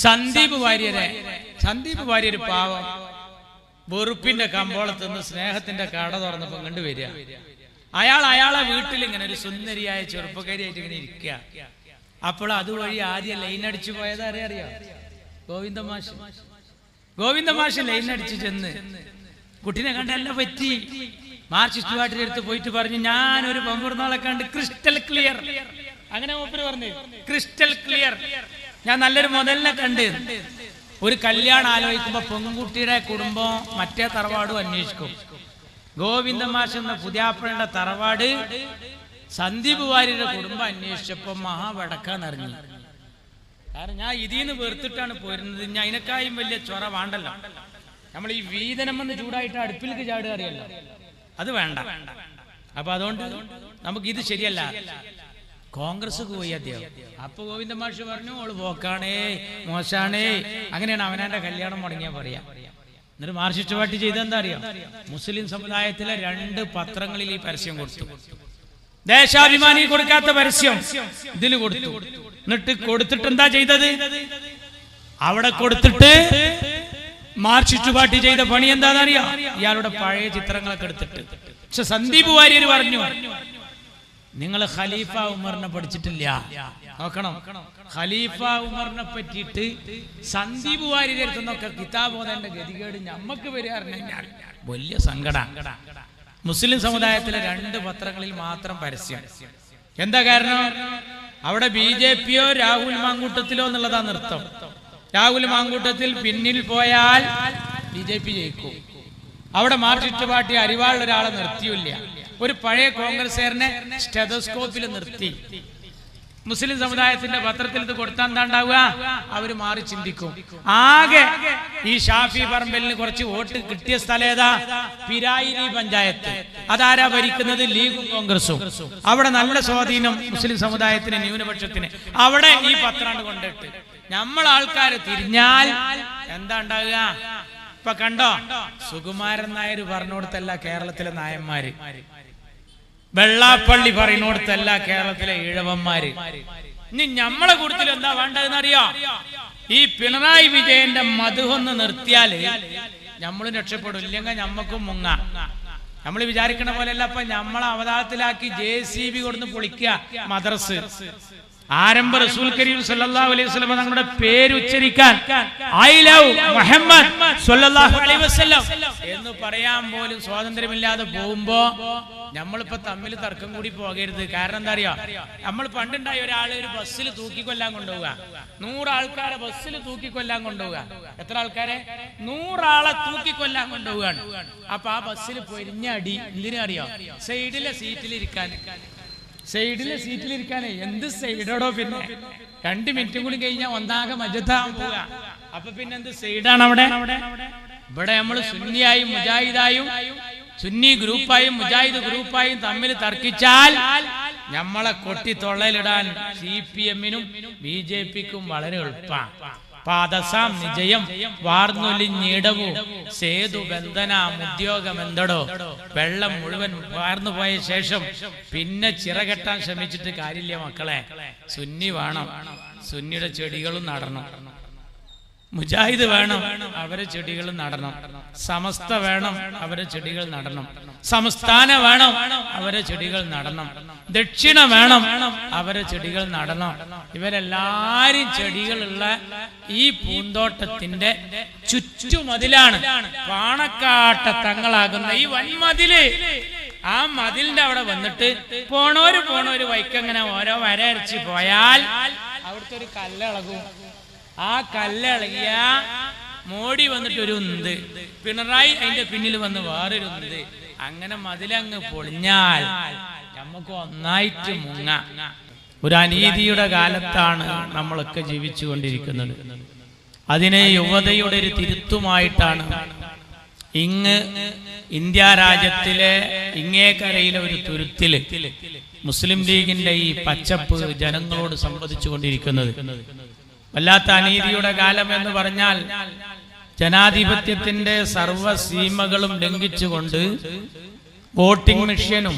സന്ദീപ് വാര്യർ പാവം വെറുപ്പിന്റെ കമ്പോളത്ത് നിന്ന് സ്നേഹത്തിന്റെ കട തുറന്നപ്പോ കണ്ടുവരിക. അയാളെ വീട്ടിൽ ഇങ്ങനെ ഒരു സുന്ദരിയായ ചെറുപ്പക്കാരിയായിട്ട് ഇങ്ങനെ ഇരിക്കുക. അപ്പോൾ അതുവഴി ആദ്യം ലൈൻ അടിച്ചു പോയത് അറിയാം, ഗോവിന്ദ മാഷ് ലൈൻ അടിച്ചു ചെന്ന് കുട്ടീനെ കണ്ടല്ല പറ്റി. മാർക്സിസ്റ്റ് പാർട്ടിയുടെ അടുത്ത് പോയിട്ട് പറഞ്ഞു, ഞാനൊരു പമ്പൂർന്നാളെ കണ്ട് ക്രിസ്റ്റൽ ക്ലിയർ. അങ്ങനെ മൂപ്പര് പറഞ്ഞു, ക്രിസ്റ്റൽ ക്ലിയർ, ഞാൻ നല്ലൊരു മുതലിനെ കണ്ട്. ഒരു കല്യാണം ആലോചിക്കുമ്പോ പെൺകുട്ടിയുടെ കുടുംബം മറ്റേ തറവാടും അന്വേഷിക്കും. ഗോവിന്ദ മാഷ് എന്ന പുതിയാപ്പഴയുടെ തറവാട് സന്ദീപ് വാര്യരുടെ കുടുംബം അന്വേഷിച്ചപ്പോ മഹാവടക്കാന്നറിഞ്ഞു. കാരണം ഞാൻ ഇതിന്ന് വെറുത്തിട്ടാണ് പോരുന്നത്, ഞാൻ അതിനേക്കായും വലിയ ചൊറ വേണ്ടല്ലോ. നമ്മൾ ഈ വീതനം എന്ന് ചൂടായിട്ട് അടുപ്പിലേക്ക് ചാടുക അറിയല്ലോ, അത് വേണ്ട. അപ്പൊ അതുകൊണ്ട് നമുക്കിത് ശരിയല്ല. കോൺഗ്രസ് പോയി അദ്ദേഹം. അപ്പൊ ഗോവിന്ദ മാഷ് പറഞ്ഞു, ഓള് പോക്കാണേ, മോശാണേ. അങ്ങനെയാണ് അവനാന്റെ കല്യാണം മുടങ്ങിയാ പറയാ. എന്നിട്ട് മാർക്സിസ്റ്റ് പാർട്ടി ചെയ്തെന്താ അറിയാം, മുസ്ലിം സമുദായത്തിലെ 2 പത്രങ്ങളിൽ ഈ പരസ്യം കൊടുത്തു. ദേശാഭിമാനി കൊടുക്കാത്ത പരസ്യം ഇതിൽ കൊടുത്തു. എന്നിട്ട് കൊടുത്തിട്ട് എന്താ ചെയ്തത്, അവിടെ കൊടുത്തിട്ട് മാർക്സിസ്റ്റ് പാർട്ടി ചെയ്ത പണി എന്താണെന്നറിയാം, ഇയാളുടെ പഴയ ചിത്രങ്ങളൊക്കെ എടുത്തിട്ട്. പക്ഷെ സന്ദീപ് വാര്യർ പറഞ്ഞു, നിങ്ങൾ ഖലീഫ ഉമറിനെ പഠിച്ചിട്ടില്ല. നോക്കണം, ഖലീഫ ഉമറിനെ പറ്റിയിട്ട് സന്ദീപ് വാര്യരുടെ അടുത്തുനിന്നൊക്കെ കിതാബ് ഓതേണ്ട ഗതികേട് ഞമ്മക്ക് വരികയായിരുന്നെങ്കിൽ വലിയ സങ്കടം. മുസ്ലിം സമുദായത്തിലെ 2 പത്രങ്ങളിൽ മാത്രം പരസ്യം. എന്താ കാരണം, അവിടെ BJPയോ രാഹുൽ മാങ്കൂട്ടത്തിലോ എന്നുള്ളതാ നൃത്തം. രാഹുൽ മാങ്കൂട്ടത്തിൽ പിന്നിൽ പോയാൽ BJP ജയിക്കും. അവിടെ മാർക്സിസ്റ്റ് പാർട്ടി അരിവാളിൽ ഒരാളെ നിർത്തിയില്ല. ഒരു പഴയ കോൺഗ്രസ്സുകാരനെ സ്റ്റെതസ്കോപ്പിൽ നിർത്തി. മുസ്ലിം സമുദായത്തിന്റെ പത്രത്തിൽ ഇത് കൊടുത്താൽ എന്താ ഉണ്ടാവുക, അവര് മാറി ചിന്തിക്കും. ആകെ ഈ ഷാഫി പറമ്പലിന് കുറച്ച് വോട്ട് കിട്ടിയ സ്ഥലം ഏതാ, പിരായിരി പഞ്ചായത്ത്. അതാരാ ഭരിക്കുന്നത്, ലീഗും കോൺഗ്രസും. അവിടെ നല്ല സ്വാധീനം മുസ്ലിം സമുദായത്തിന്, ന്യൂനപക്ഷത്തിന്. അവിടെ ഈ പത്രാണ്ട് കൊണ്ടിട്ട് നമ്മളാൾക്കാര് തിരിഞ്ഞാൽ എന്താ ഉണ്ടാവുക. ഇപ്പൊ കണ്ടോ, സുകുമാരൻ നായർ പറഞ്ഞോടത്തല്ല കേരളത്തിലെ നായന്മാര്, വെള്ളാപ്പള്ളി പറയുന്നോടത്തല്ല കേരളത്തിലെ ഈഴവന്മാര്. ഇനി നമ്മളെ കൂട്ടത്തിൽ എന്താ വേണ്ടതെന്ന് അറിയോ, ഈ പിണറായി വിജയന്റെ മധുഹൊന്ന് നിർത്തിയാല് നമ്മളും രക്ഷപ്പെടും, ഇല്ലെങ്കിൽ നമ്മക്കും മുങ്ങാം. നമ്മൾ വിചാരിക്കണ പോലെയല്ല. അപ്പൊ നമ്മളെ അവതാളത്തിലാക്കി JCB കൊടുന്ന് പൊളിക്കുക മദ്രസ്. ആരംഭ റസൂൽ കരീം സല്ലല്ലാഹു അലൈഹി വസല്ലം തങ്ങളുടെ പേര് ഉച്ചരിക്കാൻ ഐ ലവ് മുഹമ്മദ് സല്ലല്ലാഹു അലൈഹി വസല്ലം എന്ന് പറയാൻ പോലും സ്വാതന്ത്ര്യമില്ലാതെ പോകുമ്പോ നമ്മളിപ്പോ തമ്മിൽ തർക്കം കൂടി പോകരുത്. കാരണം എന്താ അറിയോ, നമ്മൾ പണ്ടുണ്ടായ ഒരാളെ ഒരു ബസ്സിൽ തൂക്കിക്കൊല്ലാൻ കൊണ്ടുപോവുക, 100 ആൾക്കാരെ ബസ്സിൽ തൂക്കിക്കൊല്ലാൻ കൊണ്ടുപോവുക. എത്ര ആൾക്കാരെ, 100 ആളെ തൂക്കിക്കൊല്ലാൻ കൊണ്ടുപോവുകയാണ്. അപ്പൊ ആ ബസ്സിൽ പൊരിഞ്ഞ അടി എന്തിനാ അറിയോ, സൈഡിലെ സീറ്റിലിരിക്കാനേ. എന്ത് സൈഡോടോ, പിന്നെ 2 മിനിറ്റും കൂടി കഴിഞ്ഞാൽ ഒന്നാകെ മജത്താൻ പോവുക. അപ്പൊ പിന്നെ എന്ത് സൈഡാണ് അവിടെ. ഇവിടെ നമ്മൾ സുന്നിയായും മുജാഹിദായും, സുന്നി ഗ്രൂപ്പായും മുജാഹിദ് ഗ്രൂപ്പായും തമ്മിൽ തർക്കിച്ചാൽ നമ്മളെ കൊട്ടി തൊള്ളയിലിടാൻ CPM-നും BJP-ക്കും വളരെ എളുപ്പമാണ്. പാദസാം നിജയം വാർന്നൊലിഞ്ഞിടവു സേതു ബന്ധന ഉദ്യോഗമെന്തടോ. വെള്ളം മുഴുവൻ വാർന്നു പോയ ശേഷം പിന്നെ ചിറകെട്ടാൻ ശ്രമിച്ചിട്ട് കാര്യമില്ല മക്കളെ. സുന്നി വേണം, സുന്നിയുടെ ചെടികളും നടണം. മുജാഹിദ് വേണം, അവരെ ചെടികൾ നടണം. സമസ്ത വേണം, അവരെ ചെടികൾ നടണം. സംസ്ഥാന വേണം, അവരെ ചെടികൾ നടണം. ദക്ഷിണ വേണം, അവരെ ചെടികൾ നടണം. ഇവരെല്ലാരും ചെടികളുള്ള ഈ പൂന്തോട്ടത്തിന്റെ ചുറ്റുമതിലാണ് പാണക്കാട്ട തങ്ങളാകുന്ന ഈ വൻമതില്. ആ മതിലിന്റെ അവിടെ വന്നിട്ട് പോണോര് വൈക്കങ്ങനെ ഓരോ വരയരച്ച് പോയാൽ അവിടുത്തെ ഒരു കല്ലിളകും. ആ കല്ലിളകിയ മോഡി വന്നിട്ട് ഒരു ഉന്ത്, പിണറായി അതിന്റെ പിന്നിൽ വന്ന് വേറൊരു ഉന്ത്. അങ്ങനെ മതിലങ്ങ് പൊളിഞ്ഞാൽ നമുക്ക് ഒന്നായിട്ട് മുങ്ങ. ഒരു അനീതിയുടെ കാലത്താണ് നമ്മളൊക്കെ ജീവിച്ചു കൊണ്ടിരിക്കുന്നത്. അതിനെ യുവതയുടെ ഒരു തിരുത്തുമായിട്ടാണ് ഇങ്ങ് ഇന്ത്യ രാജ്യത്തിലെ ഇങ്ങേക്കരയിലെ ഒരു തുരുത്തില് മുസ്ലിം ലീഗിന്റെ ഈ പച്ചപ്പ് ജനങ്ങളോട് സംവദിച്ചു കൊണ്ടിരിക്കുന്നത്. വല്ലാത്ത അനീതിയുടെ കാലം എന്ന് പറഞ്ഞാൽ ജനാധിപത്യത്തിന്റെ സർവ്വസീമകളും ലംഘിച്ചുകൊണ്ട് വോട്ടിംഗ് മെഷീനും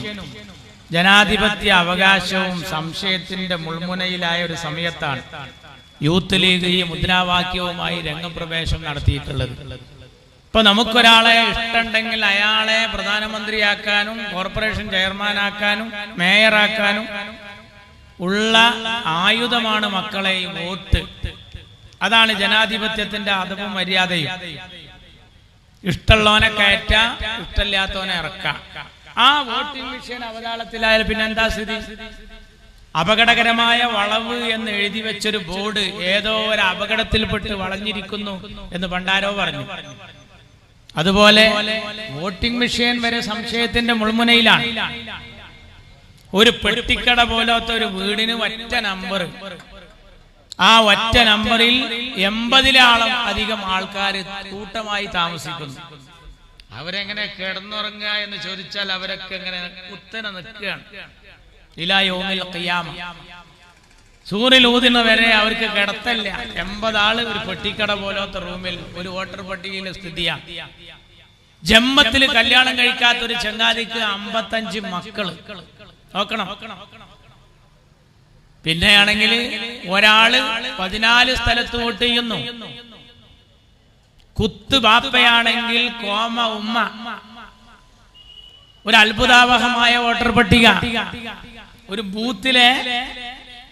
ജനാധിപത്യ അവകാശവും സംശയത്തിന്റെ മുൾമുനയിലായ ഒരു സമയത്താണ് യൂത്ത് ലീഗ് ഈ മുദ്രാവാക്യവുമായി രംഗപ്രവേശം നടത്തിയിട്ടുള്ളത്. ഇപ്പൊ നമുക്കൊരാളെ ഇഷ്ടമുണ്ടെങ്കിൽ അയാളെ പ്രധാനമന്ത്രിയാക്കാനും കോർപ്പറേഷൻ ചെയർമാനാക്കാനും മേയറാക്കാനും ഉള്ള ആയുധമാണ് മക്കളെ ഈ വോട്ട്. അതാണ് ജനാധിപത്യത്തിന്റെ അദബും മര്യാദയും. ഇഷ്ടമുള്ളവനെ കയറ്റ, ഇഷ്ടമില്ലാത്തവനെ ഇറക്കാം. ആ വോട്ടിംഗ് മെഷീൻ അവതാളത്തിലായാലും പിന്നെ എന്താ സ്ഥിതി? അപകടകരമായ വളവ് എന്ന് എഴുതി വെച്ചൊരു ബോർഡ് ഏതോ ഒരു അപകടത്തിൽപ്പെട്ട് വളഞ്ഞിരിക്കുന്നു എന്ന് പണ്ടാരോ പറഞ്ഞു. അതുപോലെ വോട്ടിംഗ് മെഷീൻ വരെ സംശയത്തിന്റെ മുൾമുനയിലാണ്. ഒരു പെട്ടിക്കട പോലത്തെ ഒരു വീടിന് ഒറ്റ നമ്പർ, ആ ഒറ്റ നമ്പറിൽ 80-ലും അധികം ആൾക്കാർ കൂട്ടമായി താമസിക്കുന്നു. അവരെങ്ങനെ കിടന്നുറങ്ങുക എന്ന് ചോദിച്ചാൽ അവരൊക്കെ എങ്ങനെ കുത്തനെ നിൽക്കുകയാണ്. ഇലാ യൗമിൽ ഖിയാമ, സൂര്യൻ ഊതുന്ന വരെ അവർക്ക് കിടത്തല്ല. 80 ആള് ഒരു പെട്ടിക്കട പോലത്തെ റൂമിൽ, ഒരു വോട്ടർ പട്ടികയിലെ സ്ഥിതിയാണ്. ജന്മത്തിൽ കല്യാണം കഴിക്കാത്ത ഒരു ചങ്ങാതിക്ക് 55 മക്കള്. നോക്കണം. പിന്നെയാണെങ്കിൽ ഒരാള് 14 സ്ഥലത്ത് വോട്ട് ചെയ്യുന്നു. കുത്ത് ബാപ്പയാണെങ്കിൽ കോമ ഉമ്മ. ഒരു അത്ഭുതാവഹമായ വോട്ടർ പട്ടിക. ഒരു ബൂത്തിലെ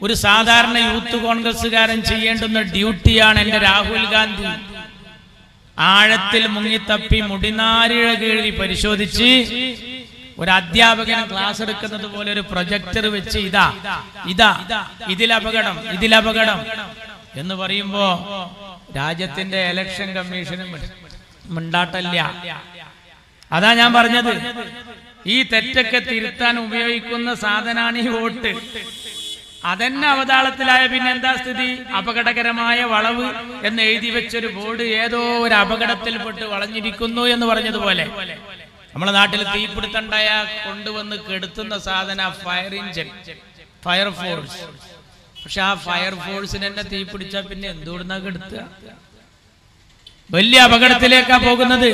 ഒരു സാധാരണ യൂത്ത് കോൺഗ്രസ്സുകാരൻ ചെയ്യേണ്ടുന്ന ഡ്യൂട്ടിയാണ് എന്റെ രാഹുൽ ഗാന്ധി. ആഴത്തിൽ മുങ്ങിത്തപ്പി മുടിനാരിഴ കീഴി പരിശോധിച്ച് ഒരു അധ്യാപകൻ ക്ലാസ് എടുക്കുന്നത് പോലെ ഒരു പ്രൊജക്ടർ വെച്ച് ഇതിലപകടം എന്ന് പറയുമ്പോ രാജ്യത്തിന്റെ ഇലക്ഷൻ കമ്മീഷനും മിണ്ടാട്ടല്ല. അതാ ഞാൻ പറഞ്ഞത്, ഈ തെറ്റൊക്കെ തിരുത്താൻ ഉപയോഗിക്കുന്ന സാധനാണ് ഈ വോട്ട്. അതെന്നെ അവതാളത്തിലായ പിന്നെ എന്താ സ്ഥിതി? അപകടകരമായ വളവ് എന്ന് എഴുതി വെച്ചൊരു ബോർഡ് ഏതോ ഒരു അപകടത്തിൽപ്പെട്ട് വളഞ്ഞിരിക്കുന്നു എന്ന് പറഞ്ഞതുപോലെ നമ്മുടെ നാട്ടിൽ തീപിടുത്തണ്ടായ കൊണ്ടുവന്ന് കെടുത്തുന്ന സാധന ഫയർ എഞ്ചിൻ, ഫയർഫോഴ്സ്. പക്ഷെ ആ ഫയർഫോഴ്സിന് തന്നെ തീ പിടിച്ചാൽ പിന്നെ എന്തുകൊണ്ടാ കെടുത്തുക? വലിയ അപകടത്തിലേക്കാ പോകുന്നത്.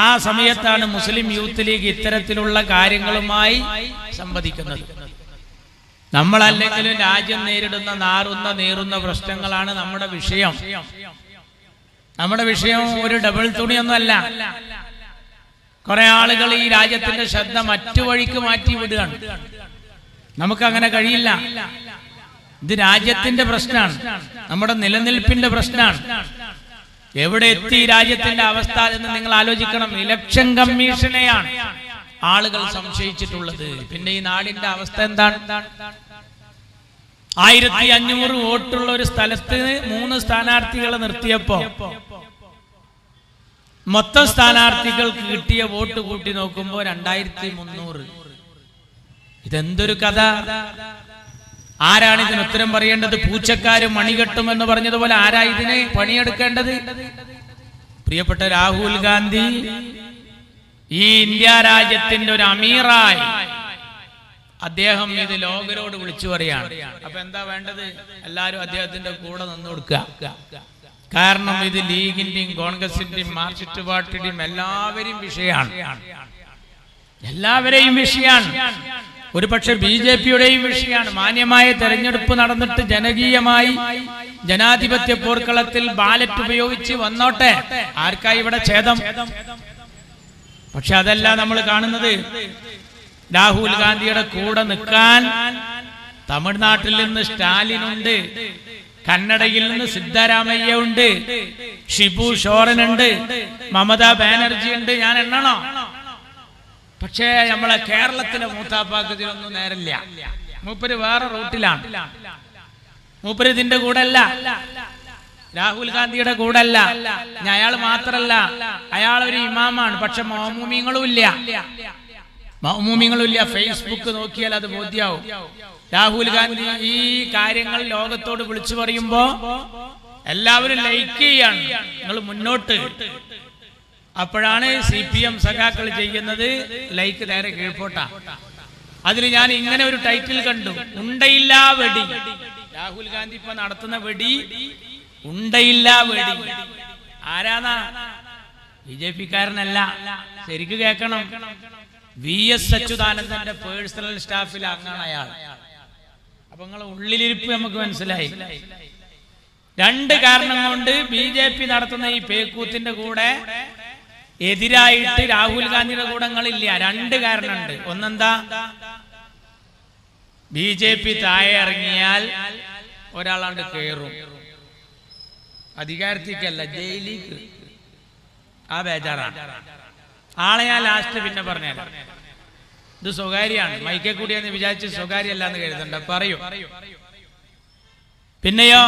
ആ സമയത്താണ് മുസ്ലിം യൂത്ത് ലീഗ് ഇത്തരത്തിലുള്ള കാര്യങ്ങളുമായി സംവദിക്കുന്നത്. നമ്മളല്ലെങ്കിലും രാജ്യം നേരിടുന്ന നീറുന്ന പ്രശ്നങ്ങളാണ് നമ്മുടെ വിഷയം. നമ്മുടെ വിഷയം ഒരു ഡബിൾ തുണിയൊന്നുമല്ല. കുറെ ആളുകൾ ഈ രാജ്യത്തിന്റെ ശ്രദ്ധ മറ്റു വഴിക്ക് മാറ്റി വിടുകയാണ്. നമുക്കങ്ങനെ കഴിയില്ല. ഇത് രാജ്യത്തിന്റെ പ്രശ്നമാണ്, നമ്മുടെ നിലനിൽപ്പിന്റെ പ്രശ്നമാണ്. എവിടെ എത്തി രാജ്യത്തിന്റെ അവസ്ഥ എന്ന് നിങ്ങൾ ആലോചിക്കണം. ഇലക്ഷൻ കമ്മീഷനെയാണ് ആളുകൾ സംശയിച്ചിട്ടുള്ളത്. പിന്നെ ഈ നാടിന്റെ അവസ്ഥ എന്താണ്? 1500 വോട്ടുള്ള ഒരു സ്ഥലത്ത് 3 സ്ഥാനാർത്ഥികളെ നിർത്തിയപ്പോ മൊത്തം സ്ഥാനാർത്ഥികൾക്ക് കിട്ടിയ വോട്ട് കൂട്ടി നോക്കുമ്പോ 2300. ഇതെന്തൊരു കഥ! ആരാണ് ഇതിന് ഉത്തരം പറയേണ്ടത്? പൂച്ചക്കാരും മണികെട്ടും എന്ന് പറഞ്ഞതുപോലെ ആരാ ഇതിന് പണിയെടുക്കേണ്ടത്? പ്രിയപ്പെട്ട രാഹുൽ ഗാന്ധി ഈ ഇന്ത്യ രാജ്യത്തിന്റെ ഒരു അമീറായി അദ്ദേഹം ഇത് ലോകരോട് വിളിച്ചു പറയാണ്. അപ്പൊ എന്താ വേണ്ടത്? എല്ലാരും അദ്ദേഹത്തിന്റെ കൂടെ നിന്ന് കൊടുക്കുക. കാരണം ഇത് ലീഗിന്റെയും കോൺഗ്രസിന്റെയും മാർക്സിസ്റ്റ് പാർട്ടിയുടെയും എല്ലാവരെയും വിഷയമാണ്. ഒരു പക്ഷെ BJP-യുടെയും വിഷയമാണ്. മാന്യമായ തെരഞ്ഞെടുപ്പ് നടന്നിട്ട് ജനകീയമായി ജനാധിപത്യ പോർക്കളത്തിൽ ബാലറ്റ് ഉപയോഗിച്ച് വന്നോട്ടെ, ആർക്കായി ഇവിടെ ഛേദം? പക്ഷെ അതല്ല നമ്മൾ കാണുന്നത്. രാഹുൽ ഗാന്ധിയുടെ കൂടെ നിൽക്കാൻ തമിഴ്നാട്ടിൽ നിന്ന് സ്റ്റാലിനുണ്ട്, കന്നഡയിൽ നിന്ന് സിദ്ധരാമയ്യ ഉണ്ട്, ഷിബു സോറനുണ്ട്, മമതാ ബാനർജി ഉണ്ട്. ഞാൻ എണ്ണണോ? പക്ഷേ നമ്മളെ കേരളത്തിലെ മൂത്താപ്പാക്ക് ഇതിലൊന്നും നേരില്ല. മൂപ്പര് വേറെ റൂട്ടിലാണ്. മൂപ്പര് ഇതിന്റെ കൂടെ അല്ല, രാഹുൽ ഗാന്ധിയുടെ കൂടെ അല്ല. അയാൾ മാത്രല്ല, അയാൾ ഒരു ഇമാമാണ്. പക്ഷെ മൗമൂമിങ്ങളും ഇല്ല. ഫേസ്ബുക്ക് നോക്കിയാൽ അത് ബോധ്യാവും. രാഹുൽ ഗാന്ധി ഈ കാര്യങ്ങൾ ലോകത്തോട് വിളിച്ചു പറയുമ്പോ എല്ലാവരും ലൈക്ക് ചെയ്യാണ്, നിങ്ങൾ മുന്നോട്ട്. അപ്പോഴാണ് CPM സഖാക്കൾ ചെയ്യുന്നത് ലൈക്ക് നേരെ കീഴ്പോട്ടാ. അതിൽ ഞാൻ ഇങ്ങനെ ഒരു ടൈറ്റിൽ കണ്ടു, ഉണ്ടയില്ലാ വെടി. രാഹുൽ ഗാന്ധി ഇപ്പൊ നടത്തുന്ന വെടി ഉണ്ടയില്ലാ വെടി. ആരാന്നാ? BJP-കാരനല്ല. ശരിക്ക് കേൾക്കണം. VS അച്യുതാനന്ദന്റെ പേഴ്സണൽ സ്റ്റാഫിൽ അംഗമാണ് അയാൾ. അപ്പൊ നിങ്ങളെ ഉള്ളിലിരിപ്പ് നമുക്ക് മനസ്സിലായി. രണ്ട് കാരണം കൊണ്ട് BJP നടത്തുന്ന ഈ പേക്കൂത്തിന്റെ കൂടെ എതിരായിട്ട് രാഹുൽ ഗാന്ധിയുടെ കൂടങ്ങളില്ല. രണ്ട് കാരണമുണ്ട്. ഒന്നെന്താ, BJP താഴെ ഇറങ്ങിയാൽ ഒരാളാണ്ട് കയറും, അധികാരത്തിക്കല്ല ജയിലിലേക്ക്. ആ ബേജാറാണ്. ആളെ ഞാൻ ലാസ്റ്റ് പിന്നെ പറഞ്ഞുതരാം. ഇത് സ്വകാര്യമാണ്, മൈക്കെ കൂടിയെന്ന് വിചാരിച്ച് സ്വകാര്യമല്ല എന്ന് കരുതണ്ട, പറയൂ. പിന്നെയോ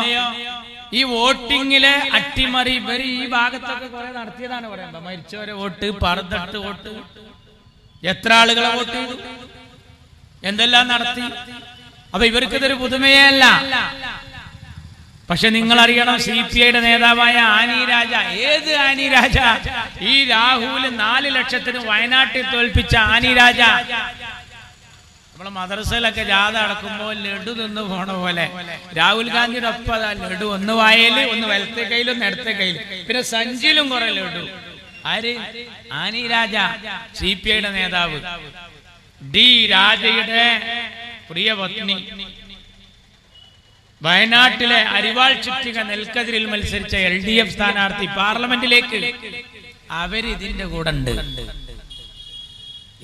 ഈ വോട്ടിങ്ങിലെ അട്ടിമറി ഇവര് ഈ ഭാഗത്തൊക്കെ കുറെ നടത്തിയതാണ് പറയുമ്പോ. മരിച്ചവരെ വോട്ട്, പറന്നിട്ട് വോട്ട്, എത്ര ആളുകളെ വോട്ട് ചെയ്തു, എന്തെല്ലാം നടത്തി. അപ്പൊ ഇവർക്ക് ഇതൊരു പുതുമയേ അല്ല. പക്ഷെ നിങ്ങൾ അറിയണം, CPIയുടെ നേതാവായ ആനി രാജ, ഏത് ആനി രാജ? ഈ രാഹുൽ 4 ലക്ഷത്തിന് വയനാട്ടിൽ തോൽപ്പിച്ച ആനി രാജ. നമ്മളെ മദ്രസയിലൊക്കെ ജാഥ നടക്കുമ്പോൾ ലഡു തിന്നു പോണ പോലെ രാഹുൽ ഗാന്ധിയുടെ ഒപ്പം ലഡു, ഒന്ന് വായല്, ഒന്ന് വലത്തെ കയ്യിലും ഒന്ന് ഇടത്തെ കയ്യിലും, പിന്നെ സഞ്ചിയിലും കുറെ ലഡു. ആര്? ആനി രാജ, CPIയുടെ നേതാവ്. ഡി രാജയുടെ പ്രിയ പത്നി, വയനാട്ടിലെ അരിവാൾ ചുറ്റിക നെൽക്കതിരിൽ മത്സരിച്ച LDF സ്ഥാനാർത്ഥി പാർലമെന്റിലേക്ക്. അവരിതിന്റെ കൂടെ ഉണ്ട്.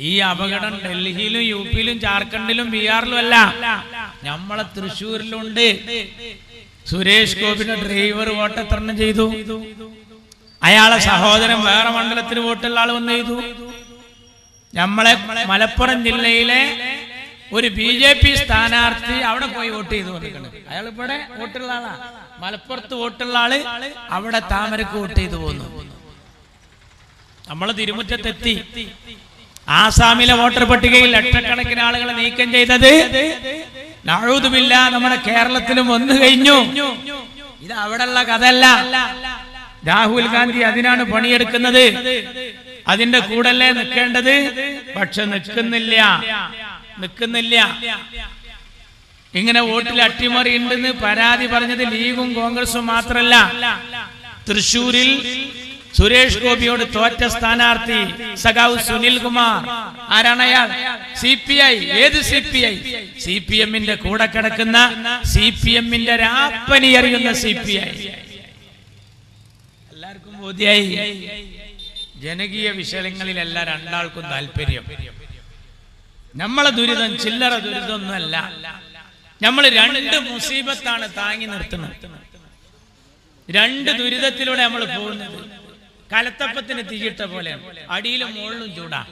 ഈ അപകടം ഡൽഹിയിലും UPയിലും ജാർഖണ്ഡിലും ബീഹാറിലും അല്ല, നമ്മളെ തൃശ്ശൂരിലുണ്ട്. സുരേഷ് ഗോപിയുടെ ഡ്രൈവർ വോട്ട് എത്രണ്ണം ചെയ്തു? അയാളെ സഹോദരൻ വേറെ മണ്ഡലത്തിന് വോട്ടുള്ള ആൾ വന്ന് ചെയ്തു. നമ്മളെ മലപ്പുറം ജില്ലയിലെ ഒരു BJP സ്ഥാനാർത്ഥി അവിടെ പോയി വോട്ട് ചെയ്തു കൊടുക്കണം. അയാൾ ഇവിടെ വോട്ടുള്ള ആളാ, മലപ്പുറത്ത് വോട്ടുള്ള ആള് അവിടെ താമരക്ക് വോട്ട് ചെയ്തു പോന്നു. നമ്മള് തിരുമുറ്റത്തെത്തി. ആസാമിലെ വോട്ടർ പട്ടികയിൽ ലക്ഷക്കണക്കിന് ആളുകളെ നീക്കം ചെയ്തത് നഊദുബില്ല നമ്മുടെ കേരളത്തിലും വന്നു കഴിഞ്ഞു. ഇത് അവിടെയുള്ള കഥയല്ല. രാഹുൽ ഗാന്ധി അതിനാണ് പണിയെടുക്കുന്നത്. അതിന്റെ കൂടല്ലേ നിൽക്കേണ്ടത്. പക്ഷെ നിൽക്കുന്നില്ല. ഇങ്ങനെ വോട്ടിൽ അട്ടിമറി ഉണ്ടെന്ന് പരാതി പറഞ്ഞത് ലീഗും കോൺഗ്രസും മാത്രമല്ല. തൃശൂരിൽ സുരേഷ് ഗോപിയോട് തോറ്റ സ്ഥാനാർത്ഥി സഖാവ് സുനിൽ കുമാർ. ആരാണ് അയാൾ? CPI. ഏത് CPI? CPM-ന്റെ കൂടെ കിടക്കുന്ന, CPM-ന്റെ രാപ്പനി അറിയുന്ന CPI. എല്ലാവർക്കും ബോധ്യായി. ജനകീയ വിഷയങ്ങളിലല്ല രണ്ടാൾക്കും താല്പര്യം. നമ്മളെ ദുരിതം ചില്ലറ ദുരിതമൊന്നുമല്ല. നമ്മൾ 2 മുസീബത്താണ് താങ്ങി നിർത്തുന്നത്. 2 ദുരിതത്തിലൂടെ നമ്മൾ പോകുന്നത്. കലത്തപ്പത്തിന് തീയിട്ട പോലെയാണ്. അടിയിലും മുകളിലും ചൂടാണ്,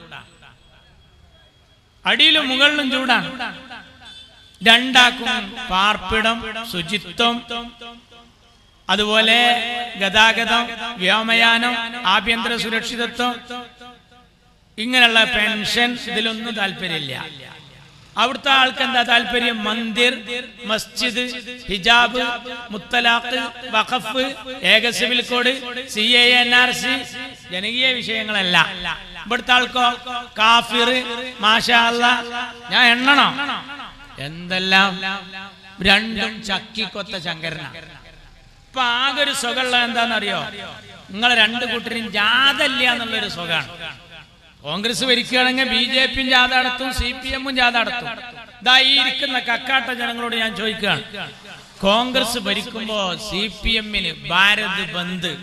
അടിയിലും മുകളിലും ചൂടാണ്. രണ്ടാക്കും പാർപ്പിടം, ശുചിത്വം, അതുപോലെ ഗതാഗതം, വ്യോമയാനം, ആഭ്യന്തര സുരക്ഷിതത്വം, ഇങ്ങനെയുള്ള പെൻഷൻ, ഇതിലൊന്നും താല്പര്യമില്ല. അവിടുത്തെ ആൾക്ക് എന്താ താല്പര്യം? മന്ദിർ, മസ്ജിദ്, ഹിജാബ്, മുത്തലാഖ്, വഖഫ്, ഏക സിവിൽ കോഡ്, CAA, NRC, ജനകീയ വിഷയങ്ങളല്ല. ഇവിടുത്തെ ആൾക്കോ കാഫിർ, മാഷാ അല്ലാഹ്, ഞാൻ എണ്ണണം എന്തെല്ലാം. രണ്ടും ചക്കിക്കൊത്ത ശങ്കരന. ഇപ്പൊ ആകെ ഒരു സുഖമുള്ള എന്താണെന്നറിയോ? നിങ്ങളെ 2 കൂട്ടരും ജാഥല്ല എന്നുള്ളൊരു സുഖമാണ്. കോൺഗ്രസ് ഭരിക്കുകയാണെങ്കിൽ BJP-യും ജാഥ നടത്തും, CPM-ഉം ജാഥ നടത്തും. ഇതാ ഈ ഇരിക്കുന്ന കക്കാട്ട ജനങ്ങളോട് ഞാൻ ചോദിക്കുകയാണ്, കോൺഗ്രസ് ഭരിക്കുമ്പോ CPM-ന് ഭാരത് ബന്ദ്,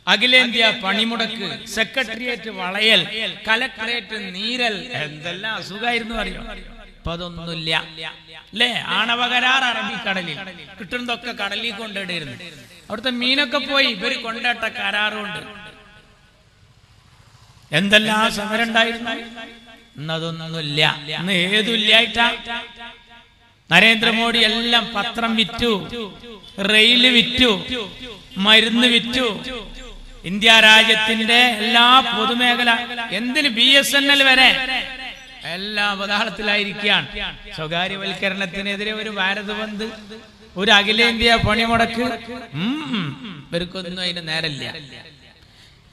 അഖിലേന്ത്യാ പണിമുടക്ക്, സെക്രട്ടേറിയറ്റ് വളയൽ, കലക്ടറേറ്റ് നീരൽ, എന്തെല്ലാം അസുഖമായിരുന്നു അറിയോ? ഇപ്പൊ അതൊന്നുമില്ല അല്ലേ? ആണവ കരാർ അറബിക്കടലിൽ, കിട്ടുന്നതൊക്കെ കടലിൽ കൊണ്ടിടുന്നു. അവിടുത്തെ മീനൊക്കെ പോയി ഇവര് കൊണ്ടിട്ട കരാറുണ്ട്. എന്തെല്ലാം സമരം ഉണ്ടായിരുന്നു. ഇന്നതൊന്നുമില്ല. ഇന്ന് ഏതുമില്ലായിട്ടാ? നരേന്ദ്രമോദി എല്ലാം പത്രം വിറ്റു, റെയില് വിറ്റു, മരുന്ന് വിറ്റു. ഇന്ത്യ രാജ്യത്തിന്റെ എല്ലാ പൊതുമേഖല, എന്തിന് BSNL വരെ എല്ലാം അവതാളത്തിലായിരിക്കുകയാണ്. സ്വകാര്യവൽക്കരണത്തിനെതിരെ ഒരു ഭാരത് ബന്ദ്, ഒരു അഖിലേന്ത്യാ പണിമുടക്ക്. ഇവർക്കൊന്നും അതിന് നേരല്ല.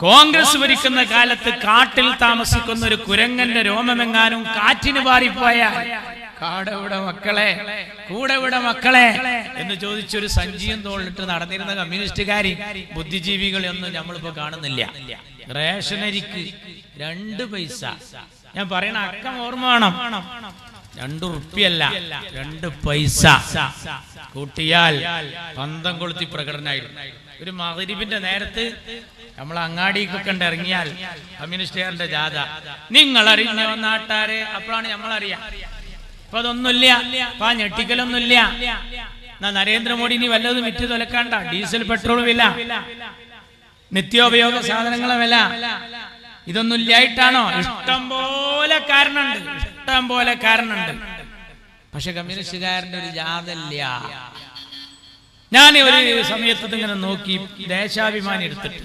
കോൺഗ്രസ് ഭരിക്കുന്ന കാലത്ത് കാട്ടിൽ താമസിക്കുന്ന ഒരു കുരങ്ങന്റെ രോമമെങ്ങാനും കാറ്റിന് പാറിപ്പോയാൽ കാടെവിടെ മക്കളെ, കൂടെവിടെ മക്കളെ എന്ന് ചോദിച്ചൊരു സഞ്ചിയും തോളിട്ട് നടന്നിരുന്ന കമ്മ്യൂണിസ്റ്റുകാരി ബുദ്ധിജീവികളെയൊന്നും നമ്മളിപ്പോ കാണുന്നില്ല. റേഷനരിക്ക് 2 പൈസ. ഞാൻ പറയണ അക്കം ഓർമ്മ വേണം. 2 റുപ്യല്ല 2 പൈസ കൂട്ടിയാൽ പന്തം കൊളുത്തി പ്രകടനമായിരുന്നു. ഒരു മഗ്‌രിബിന്റെ നേരത്ത് നമ്മൾ അങ്ങാടിക്കൊക്കെ ഇറങ്ങിയാൽ കമ്മ്യൂണിസ്റ്റുകാരന്റെ ജാഥ, നിങ്ങൾ അറിഞ്ഞോ നാട്ടാരെ, അപ്പോഴാണ് നമ്മളറിയാം. അപ്പൊ അതൊന്നുമില്ല, അപ്പൊ ആ ഞെട്ടിക്കലൊന്നുമില്ല. എന്നാ നരേന്ദ്രമോദി ഇനി വല്ലതും വിറ്റ് തൊലക്കാണ്ട. ഡീസൽ പെട്രോൾ വില, നിത്യോപയോഗ സാധനങ്ങളെ വില, ഇതൊന്നും ഇല്ലായിട്ടാണോ? ഇഷ്ടം പോലെ കാരണമുണ്ട്. പക്ഷെ കമ്മ്യൂണിസ്റ്റുകാരന്റെ ഒരു ജാഥല്ല. ഞാൻ ഒരു സമയത്ത് ഇങ്ങനെ നോക്കി, ദേശാഭിമാനി എടുത്തിട്ട്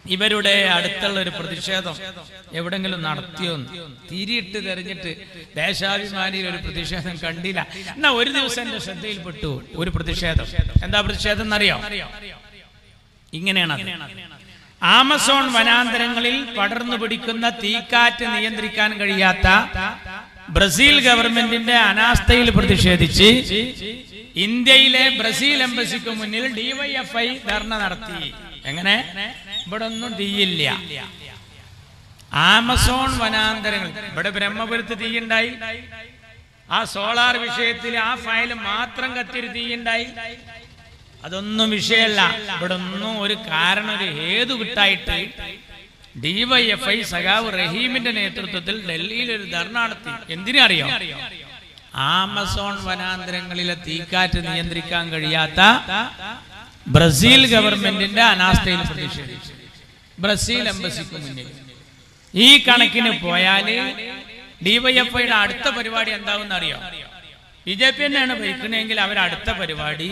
ഇവരുടെ അടുത്തുള്ള ഒരു പ്രതിഷേധം എവിടെങ്കിലും നടത്തിയോ തിരിയിട്ട് തെരഞ്ഞിട്ട് ദേശാഭിമാനിയിൽ ഒരു പ്രതിഷേധം കണ്ടില്ല. എന്നാ ഒരു ദിവസം എന്റെ ശ്രദ്ധയിൽപ്പെട്ടു ഒരു പ്രതിഷേധം. എന്താ പ്രതിഷേധം എന്നറിയോ? ഇങ്ങനെയാണ്: ആമസോൺ വനാന്തരങ്ങളിൽ പടർന്നു പിടിക്കുന്ന തീക്കാറ്റ് നിയന്ത്രിക്കാൻ കഴിയാത്ത ബ്രസീൽ ഗവൺമെന്റിന്റെ അനാസ്ഥയിൽ പ്രതിഷേധിച്ച് ഇന്ത്യയിലെ ബ്രസീൽ എംബസിക്ക് മുന്നിൽ ഡിവൈഎഫ്ഐ ധർണ നടത്തി. എങ്ങനെ? ഇവിടെ ഒന്നും തീയില്ല. ആമസോൺ വനാന്തരങ്ങൾ, ഇവിടെ ബ്രഹ്മപുരത്ത് തീയുണ്ടായി, ആ സോളാർ വിഷയത്തിൽ ആ ഫയൽ മാത്രം കത്തിയൊരു തീയുണ്ടായി. അതൊന്നും വിഷയമല്ല. ഇവിടെ ഒന്നും ഒരു കാരണം, ഒരു ഹേതു കിട്ടായിട്ട് ഡിവൈഎഫ്ഐ സഖാവ് റഹീമിന്റെ നേതൃത്വത്തിൽ ഡൽഹിയിൽ ഒരു ധർണ നടത്തി. എന്തിനറിയോ? ആമസോൺ വനാന്തരങ്ങളിലെ തീക്കാറ്റ് നിയന്ത്രിക്കാൻ കഴിയാത്ത ബ്രസീൽ ഗവൺമെന്റിന്റെ അനാസ്ഥയിൽ പ്രതിഷേധിച്ചു ബ്രസീൽ എംബസിക്ക് മുന്നിൽ. ഈ കണക്കിന് പോയാല് ഡിവൈഎഫ്ഐയുടെ അടുത്ത പരിപാടി എന്താവും അറിയോ? BJP തന്നെയാണ് ഭരിക്കണമെങ്കിൽ അവരടുത്ത പരിപാടി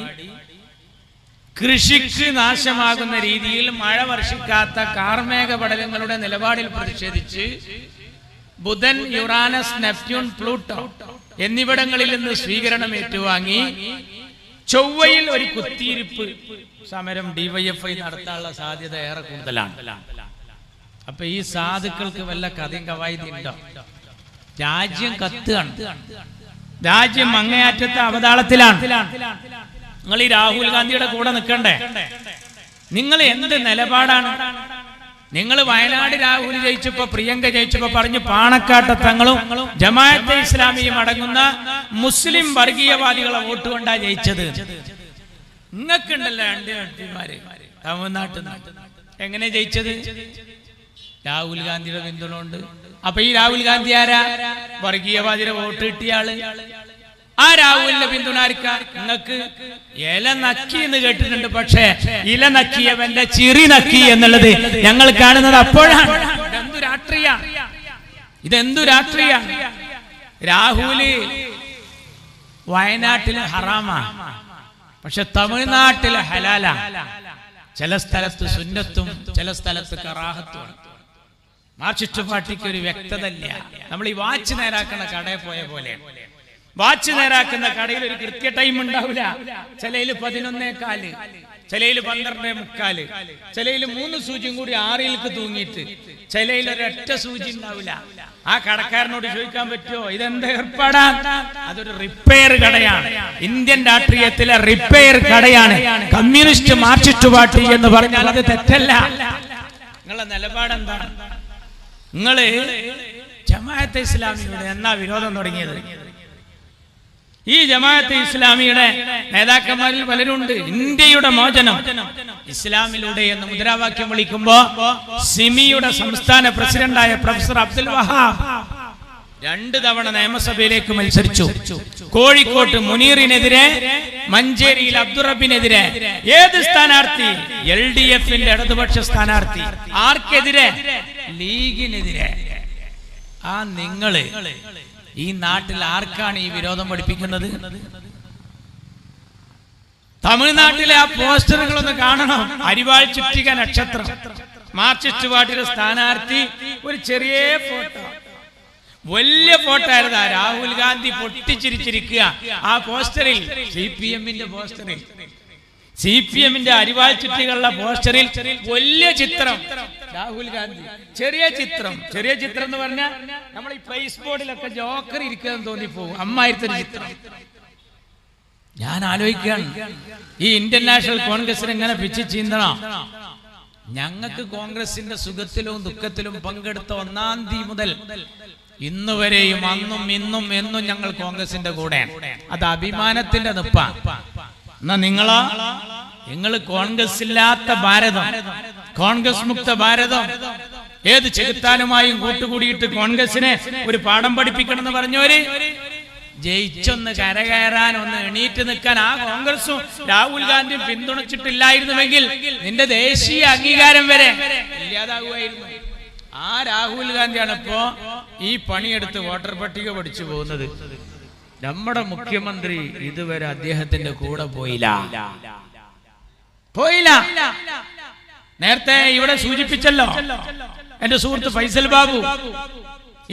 കൃഷിക്ക് നാശമാകുന്ന രീതിയിൽ മഴ വർഷിക്കാത്ത കാർമേഘ പടലങ്ങളുടെ നിലപാടിൽ പ്രതിഷേധിച്ച് ബുധൻ, യുറാനസ്, നെപ്റ്റ്യൂൺ, പ്ലൂട്ടോ എന്നിവിടങ്ങളിൽ നിന്ന് സ്വീകരണം ഏറ്റുവാങ്ങി ചൊവ്വയിൽ ഒരു കുത്തിയിരിപ്പ് സമരം ഡിവൈഎഫ്ഐ നടത്താനുള്ള സാധ്യത ഏറെ കൂടുതലാണ്. അപ്പൊ ഈ സാധുക്കൾക്ക് വല്ല കഥയും കവായതി ഉണ്ടോ? രാജ്യം കത്തുകയാണ്, രാജ്യം അങ്ങേയറ്റത്തെ അവതാളത്തിലാണ്. നിങ്ങൾ ഈ രാഹുൽ ഗാന്ധിയുടെ കൂടെ നിൽക്കണ്ടേ? നിങ്ങൾ എന്ത് നിലപാടാണ്? നിങ്ങൾ വയനാട് രാഹുൽ ജയിച്ചപ്പോ, പ്രിയങ്ക ജയിച്ചപ്പോ പറഞ്ഞു പാണക്കാട്ടെ തങ്ങളും ജമാഅത്തെ ഇസ്ലാമിയും അടങ്ങുന്ന മുസ്ലിം വർഗീയവാദികളെ വോട്ട് കൊണ്ടാ ജയിച്ചത്. നിങ്ങൾക്കുണ്ടല്ലോ 2 എംപിമാര് തമിഴ്നാട്ടിൽ നിന്ന്. എങ്ങനെ ജയിച്ചത്? രാഹുൽ ഗാന്ധിയുടെ പിന്തുണ ഉണ്ട്. അപ്പൊ ഈ രാഹുൽ ഗാന്ധി ആരാ? വർഗീയവാദിയുടെ വോട്ട് കിട്ടിയാള്. ആ രാഹുലിന്റെ പിന്തുണാരിക്കാൻ നിങ്ങൾക്ക് ഇല നക്കി എന്ന് കേട്ടിട്ടുണ്ട്. പക്ഷേ ഇല നക്കിയവന്റെ ചിറി നക്കി എന്നുള്ളത് ഞങ്ങൾ കാണുന്നത് അപ്പോഴാണ്. ഇതെന്തു രാഷ്ട്രീയ? രാഹുല് വയനാട്ടില് ഹറാമാ, പക്ഷെ തമിഴ്നാട്ടില് ഹലാലാ. ചില സ്ഥലത്ത് സുന്നത്തും ചില സ്ഥലത്ത് കറാഹത്തും. മാർക്സിസ്റ്റ് പാർട്ടിക്ക് ഒരു വ്യക്തത ഇല്ല. നമ്മൾ ഈ വാച്ച് നേരാക്കുന്ന കടയിൽ പോയ പോലെ, വാച്ച് നേരാക്കുന്ന കടയിൽ ഒരു കൃത്യ ടൈം ഉണ്ടാവില്ല. ചിലയില് 11:15, ചിലയില് 12:45, ചിലയില് 3 സൂചിയും കൂടി 6 തൂങ്ങിയിട്ട്, ചിലയിൽ ഒരൊറ്റ സൂചി ഉണ്ടാവില്ല. ആ കടക്കാരനോട് ചോദിക്കാൻ പറ്റുമോ ഇതെന്താ ഏർപ്പാടാ? അതൊരു റിപ്പയർ കടയാണ്. ഇന്ത്യൻ രാഷ്ട്രീയത്തിലെ റിപ്പയർ കടയാണ് കമ്മ്യൂണിസ്റ്റ് മാർക്സിസ്റ്റ് പാർട്ടി എന്ന് പറഞ്ഞാൽ അത് തെറ്റല്ല. നിങ്ങളുടെ നിലപാടെന്താണ്? നിങ്ങള് ജമാഅത്തെ ഇസ്ലാമിയുടെ എന്നാ വിരോധം തുടങ്ങിയത്? ഈ ജമാഅത്തെ ഇസ്ലാമിയുടെ നേതാക്കന്മാരിൽ പലരുണ്ട് ഇന്ത്യയുടെ മോചനം ഇസ്ലാമിലൂടെ എന്ന് മുദ്രാവാക്യം വിളിക്കുമ്പോ സിമിയുടെ സംസ്ഥാന പ്രസിഡന്റായ പ്രൊഫസർ അബ്ദുൽ വഹാബ് 2 തവണ നിയമസഭയിലേക്ക് മത്സരിച്ചു. കോഴിക്കോട്ട് മുനീറിനെതിരെ, മഞ്ചേരിയിൽ അബ്ദുറബിനെതിരെ. ഏത് സ്ഥാനാർത്ഥി? LDFന്റെ ഇടതുപക്ഷ സ്ഥാനാർത്ഥി. ആർക്കെതിരെ? ലീഗിനെതിരെ. ആ നിങ്ങള് ഈ നാട്ടിൽ ആർക്കാണ് ഈ വിരോധം പഠിപ്പിക്കുന്നത്? തമിഴ്നാട്ടിലെ ആ പോസ്റ്ററുകളൊന്ന് കാണണം. അരിവാൾ ചുറ്റിക നക്ഷത്രം, മാർക്സിസ്റ്റ് പാർട്ടിയുടെ സ്ഥാനാർത്ഥി, ഒരു ചെറിയ ഫോട്ടോ, വലിയ ഫോട്ടോ ആയിരുന്നു. രാഹുൽ ഗാന്ധി പൊട്ടിച്ചിരിച്ചിരിക്കുക ആ പോസ്റ്ററിൽ. CPMന്റെ പോസ്റ്ററിൽ, CPMന്റെ അരിവാൾ ചുറ്റികളുടെ പോസ്റ്ററിൽ വലിയ ചിത്രം രാഹുൽ ഗാന്ധി, ചെറിയ ചിത്രം. ചെറിയ ചിത്രം എന്ന് പറഞ്ഞാൽ നമ്മൾ ഈ പ്ലേസ് ബോർഡിലൊക്കെ ജോക്കർ ഇരിക്കാൻ തോന്നിപ്പോകും. അമ്മായിരത്തൊരു ചിത്രം. ഞാൻ ആലോചിക്കുകയാണ്, ഈ ഇന്ത്യൻ നാഷണൽ കോൺഗ്രസിന് എങ്ങനെ പിച്ച് ചീന്തണം? ഞങ്ങൾക്ക് കോൺഗ്രസിന്റെ സുഖത്തിലും ദുഃഖത്തിലും പങ്കെടുത്ത 1-ാം തീയതി മുതൽ ഇന്ന് വരെയും അന്നും ഇന്നും എന്നും ഞങ്ങൾ കോൺഗ്രസിന്റെ കൂടെയാണ്. അത് അഭിമാനത്തിന്റെ നിപ്പ. എന്നാ നിങ്ങൾ കോൺഗ്രസ് ഇല്ലാത്ത ഭാരതം, കോൺഗ്രസ് മുക്ത ഭാരതം, ഏത് ചെകുത്താനുമായും കൂട്ടുകൂടിയിട്ട് കോൺഗ്രസിനെ ഒരു പാഠം പഠിപ്പിക്കണം എന്ന് പറഞ്ഞവര് ജയിച്ചൊന്ന് കരകയറാൻ, ഒന്ന് എണീറ്റ് നിൽക്കാൻ ആ കോൺഗ്രസും രാഹുൽ ഗാന്ധിയും പിന്തുണച്ചിട്ടില്ലായിരുന്നുവെങ്കിൽ നിന്റെ ദേശീയ അംഗീകാരം വരെ ഇല്ലാതാകുമായിരുന്നു. ആ രാഹുൽ ഗാന്ധിയാണ് ഇപ്പോ ഈ പണിയെടുത്ത് വോട്ടർ പട്ടിക പഠിച്ചു പോകുന്നത്. നമ്മുടെ മുഖ്യമന്ത്രി ഇതുവരെ അദ്ദേഹത്തിന്റെ കൂടെ പോയില്ല. നേരത്തെ ഇവിടെ സൂചിപ്പിച്ചല്ലോ എന്റെ സുഹൃത്ത് ഫൈസൽ ബാബു,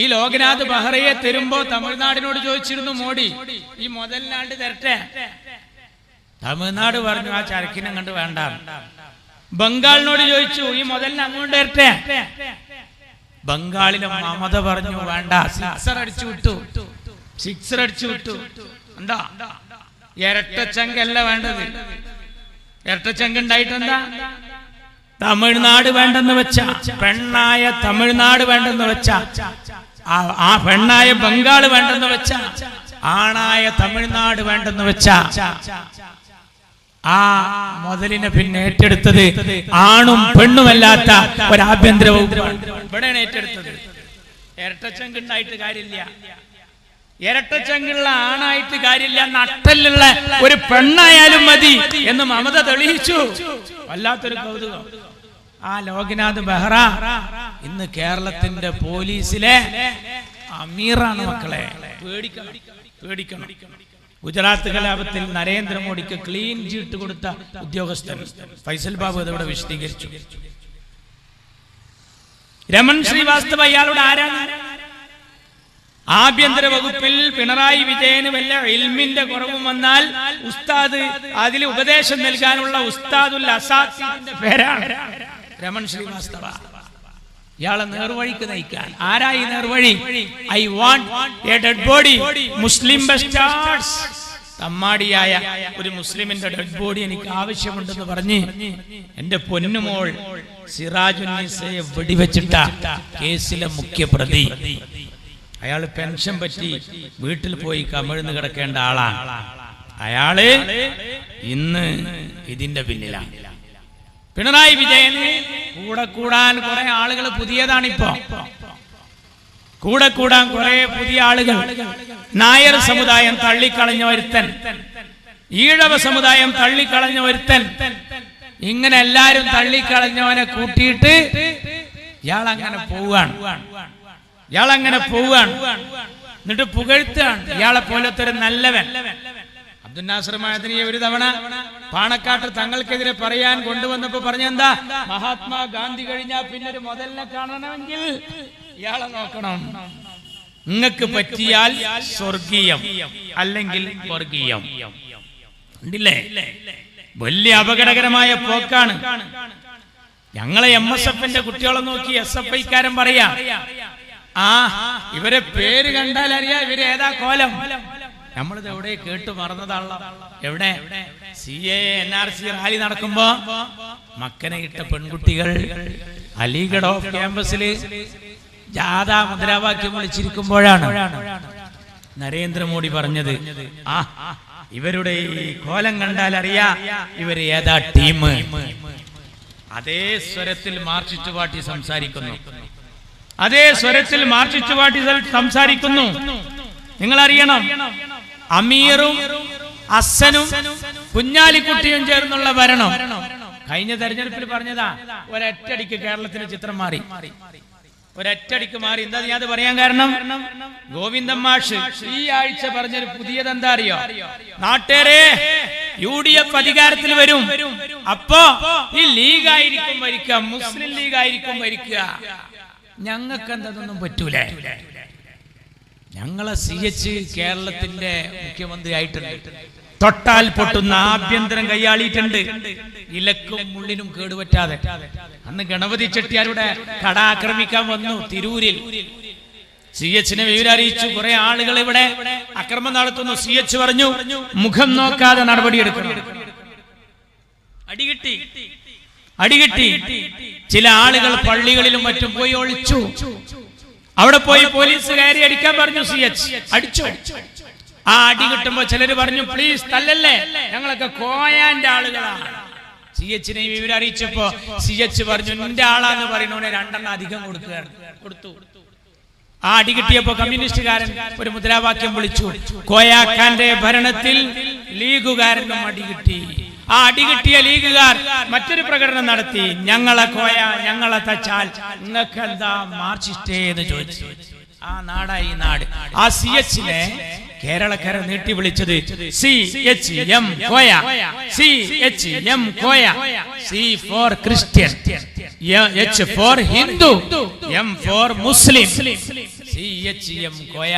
ഈ ലോക്നാഥ് ബെഹ്റയെ തരുമ്പോ തമിഴ്നാടിനോട് ചോദിച്ചിരുന്നു മോഡി ഈ മുതലിനാണ്ട് തരട്ടെ. തമിഴ്നാട് പറഞ്ഞു ആ ചരക്കിനെ കണ്ട് വേണ്ട. ബംഗാളിനോട് ചോദിച്ചു ഈ മുതലിന് അങ്ങോട്ട് തരട്ടെ. ബംഗാളിലെ മമത പറഞ്ഞു വേണ്ട. സിക്സർ അടിച്ചു വിട്ടു. എന്താ ഇരട്ടച്ചങ്കല്ല വേണ്ടത്. ഇരട്ടച്ചങ്ക് ഉണ്ടായിട്ടെന്താ? തമിഴ്നാട് വേണ്ടെന്ന് വെച്ച, പെണ്ണായ തമിഴ്നാട് വേണ്ടെന്ന് വെച്ച, ആ പെണ്ണായ ബംഗാള് വേണ്ടെന്ന് വെച്ച, ആണായ തമിഴ്നാട് വേണ്ടെന്ന് വെച്ച ആ മുതലിനെ പിന്നെ ഏറ്റെടുത്തത് ആണും പെണ്ണുമല്ലാത്ത ഒരു ആഭ്യന്തര വകുപ്പാണ് ഇവിടെയാണ് ഏറ്റെടുത്തത്. ഇരട്ടച്ചങ്ക് ഉണ്ടായിട്ട് കാര്യമില്ല, ഇരട്ടച്ചങ്കുള്ള ആണായിട്ട് കാര്യമില്ല, നട്ടലുള്ള ഒരു പെണ്ണായാലും മതി എന്ന് മമത തെളിയിച്ചു. വല്ലാത്തൊരു കൗതുകം. ആ ലോക്നാഥ് ബെഹ്റ ഇന്ന് കേരളത്തിന്റെ പോലീസിലെ അമീറാണ്. മക്കളെ പേടിക്കണം. ഗുജറാത്ത് കലാപത്തിൽ നരേന്ദ്രമോദിക്ക് ക്ലീൻ ചീട്ട് കൊടുത്ത ഉദ്യോഗസ്ഥൻ ഫൈസൽ ബാബു അതവിടെ വിശദീകരിച്ചു. രമൺ ശ്രീവാസ്തവ ഇയാളുടെ ആരാണ്? ആഭ്യന്തര വകുപ്പിൽ പിണറായി വിജയന് വല്ല ഇൽമിന്റെ കുറവും വന്നാൽ ഉസ്താദ് അതിൽ ഉപദേശം നൽകാനുള്ള ഉസ്താദുൽ അസാത്തിന്റെ പേരാണ് രമൺ ശ്രീവാസ്തവ. ഇയാളെ നേർവഴിക്ക് നയിക്കാൻ ആരായി നേർവഴി? I want a dead body Muslim bastards. തമ്മാടിയായ ഒരു മുസ്ലിമിന്റെ ഡെഡ് ബോഡി എനിക്ക് ആവശ്യമുണ്ടെന്ന് പറഞ്ഞ് എന്റെ പൊന്നുമോൾ സിറാജുന്നീസയെ വെടിവെച്ചിട്ട കേസിലെ മുഖ്യപ്രതി. അയാള് പെൻഷൻ പറ്റി വീട്ടിൽ പോയി കമിഴ്ന്ന് കിടക്കേണ്ട ആളാണ്. അയാള് ഇന്ന് ഇതിന്റെ പിന്നിലാണ്. പിണറായി വിജയന് കൂടാൻ കുറെ ആളുകൾ പുതിയതാണിപ്പോ. കൂടാൻ കുറെ പുതിയ ആളുകൾ. നായർ സമുദായം തള്ളിക്കളഞ്ഞ ഒരുത്തൻ, ഈഴവ സമുദായം തള്ളിക്കളഞ്ഞ ഒരുത്തൻ, ഇങ്ങനെ എല്ലാരും തള്ളിക്കളഞ്ഞവനെ കൂട്ടിയിട്ട് ഇയാളങ്ങനെ പോവുകയാണ്. എന്നിട്ട് പുകഴ്ത്താണ് ഇയാളെ പോലത്തെ ഒരു നല്ലവൻ. അബ്ദുൽ നാസർ മഅദനിയെ ഒരു തവണ പാണക്കാട്ട് തങ്ങൾക്കെതിരെ പറയാൻ കൊണ്ടുവന്നപ്പോ പറഞ്ഞെന്താ? മഹാത്മാഗാന്ധി കഴിഞ്ഞാൽ പിന്നെ ഒരു മുതലിനെ കാണണമെങ്കിൽ ഇയാളെ നോക്കണം. നിങ്ങൾക്ക് പറ്റിയാൽ സ്വർഗീയം, അല്ലെങ്കിൽ വർഗീയം. ഉണ്ടില്ലേ? വലിയ അപകടകരമായ പോക്കാണ്. ഞങ്ങളെ MSFന്റെ കുട്ടികളെ നോക്കി SFIക്കാരൻ പറയാ, ഇവരെ പേര് കണ്ടാൽ അറിയാം ഇവര് ഏതാ കോലം. നമ്മളിത് എവിടെ കേട്ടു മറന്നതാണല്ലോ. എവിടെ CA NRC റാലി നടക്കുമ്പോ മക്കനെ ഇട്ട പെൺകുട്ടികൾ അലിഗഡ് ഓഫ് ക്യാമ്പസില് ജാഥാ മുദ്രാവാക്യം വിളിച്ചിരിക്കുമ്പോഴാണ് നരേന്ദ്രമോദി പറഞ്ഞത്, ഇവരുടെ ഈ കോലം കണ്ടാൽ അറിയാ ഇവര് ഏതാ ടീം. അതേ സ്വരത്തിൽ മാർക്സിസ്റ്റ് പാർട്ടി സംസാരിക്കുന്നു. നിങ്ങൾ അറിയണം, അമീറും അസനും കുഞ്ഞാലിക്കുട്ടിയും ചേർന്നുള്ള ഭരണം കഴിഞ്ഞ തെരഞ്ഞെടുപ്പിൽ പറഞ്ഞതാ. ഒരൊറ്റടിക്ക് കേരളത്തിന്റെ ചിത്രം മാറി. എന്താ ഞാൻ അത് പറയാൻ കാരണം? ഗോവിന്ദൻ മാഷ് ഈ ആഴ്ച പറഞ്ഞൊരു പുതിയതെന്താ അറിയോ? നാട്ടേരെ UDF അധികാരത്തിൽ വരും, അപ്പോ ഈ ലീഗായിരിക്കും ഭരിക്കുക, മുസ്ലിം ലീഗായിരിക്കും ഭരിക്കുക. ഞങ്ങൾക്ക് എന്തൊന്നും പറ്റൂലേ? ഞങ്ങളെ CH കേരളത്തിന്റെ മുഖ്യമന്ത്രി ആയിട്ടുണ്ട്. തൊട്ടാൽ പൊട്ടുന്ന ആഭ്യന്തരം കൈയാളിയിട്ടുണ്ട്, ഇലക്കും മുള്ളിനും കേടുപറ്റാതെ. അന്ന് ഗണപതി ചെട്ടിയാരുടെ കട ആക്രമിക്കാൻ വന്നു തിരൂരിൽ. CHനെ വിവരം അറിയിച്ചു. കുറെ ആളുകൾ ഇവിടെ അക്രമം നടത്തുന്നു. CH പറഞ്ഞു മുഖം നോക്കാതെ നടപടിയെടുക്കണം. അടികിട്ടി. ചില ആളുകൾ പള്ളികളിലും മറ്റും പോയി ഒളിച്ചു. അവിടെ പോയി പോലീസ് കയറി അടിക്കാൻ പറഞ്ഞു. CH അടിച്ചു. ആ അടി കിട്ടുമ്പോ ചിലര് പറഞ്ഞു, പ്ലീസ് തല്ലല്ലേ, ഞങ്ങളൊക്കെ കോയാന്റെ ആളുകളാണ്. CH-നെ വിവരം അറിയിച്ചപ്പോ CH പറഞ്ഞു, എന്റെ ആളാന്ന് പറയുന്നവനെ 2 എണ്ണം അധികം കൊടുത്തു. ആ അടി കിട്ടിയപ്പോ കമ്മ്യൂണിസ്റ്റുകാരൻ ഒരു മുദ്രാവാക്യം വിളിച്ചു, കോയാക്കാന്റെ ഭരണത്തിൽ ലീഗുകാരനും അടി കിട്ടി. ആ അടി കിട്ടിയ ലീഗുകാർ മറ്റൊരു പ്രകടനം നടത്തി, ഞങ്ങളെ കോയ ഞങ്ങളെ തച്ചാൽ നിങ്ങൾക്ക് എന്താ മാർക്സിസ്റ്റേ എന്ന് ചോദിച്ചു. ആ നാടായി നാട്. ആ CH-നെ കേരളക്കര നീട്ടി വിളിച്ചത് CHM Koya. CHM Koya. C for Christian, H for Hindu, M for Muslim. CHM Koya.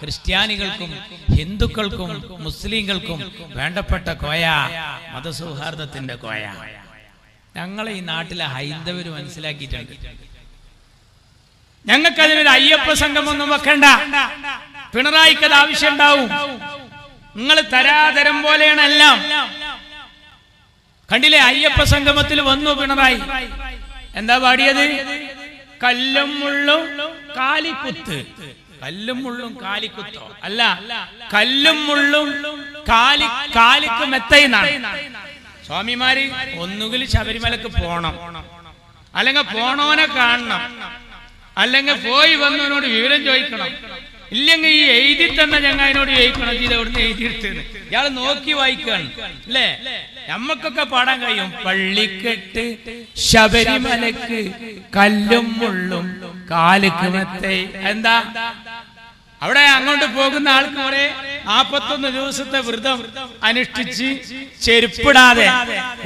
ക്രിസ്ത്യാനികൾക്കും ഹിന്ദുക്കൾക്കും മുസ്ലിങ്ങൾക്കും വേണ്ടപ്പെട്ട കോയ, മതസൗഹാർദ്ദത്തിന്റെ കോയ. ഞങ്ങളെ ഈ നാട്ടിലെ ഹൈന്ദവര് മനസ്സിലാക്കിയിട്ടുണ്ട്. ഞങ്ങൾക്ക് അതിനൊരു അയ്യപ്പ സംഘമൊന്നും വെക്കണ്ട. പിണറായിക്കത് ആവശ്യം ഉണ്ടാവും. നിങ്ങൾ തരാതരം പോലെയാണ് എല്ലാം. കണ്ടില്ലേ, അയ്യപ്പ സംഗമത്തിൽ വന്നു പിണറായി. എന്താ പാടിയത്? കല്ലും മുള്ളും കാലിക്കുത്ത്. കല്ലും മുള്ളും കാലിക്കുത്തോ അല്ല, കല്ലും മുള്ളും കാലിക്ക് മെത്തയിന്നാണ്. സ്വാമിമാര് ഒന്നുകിൽ ശബരിമലക്ക് പോണം, അല്ലെങ്കിൽ പോണോനെ കാണണം, അല്ലെങ്കിൽ പോയി വന്നവനോട് വിവരം ചോദിക്കണം, ഇല്ലെങ്കിൽ ഈ എഴുതി തന്നെ ഞങ്ങനോട് ചോദിക്കണം, ഇത് എവിടുന്ന് എഴുതിയെടുത്തെന്ന്. ഇയാൾ നോക്കി വായിക്കാണ് അല്ലേ? നമ്മക്കൊക്കെ പാടാൻ കഴിയും. പള്ളിക്കെട്ട് ശബരിമലക്ക് കല്ലും മുള്ളും കാലിക്ക് മെത്തേ. എന്താ അവിടെ അങ്ങോട്ട് പോകുന്ന ആൾക്ക് കുറെ 41 ദിവസത്തെ വ്രതം അനുഷ്ഠിച്ച് ചെരുപ്പിടാതെ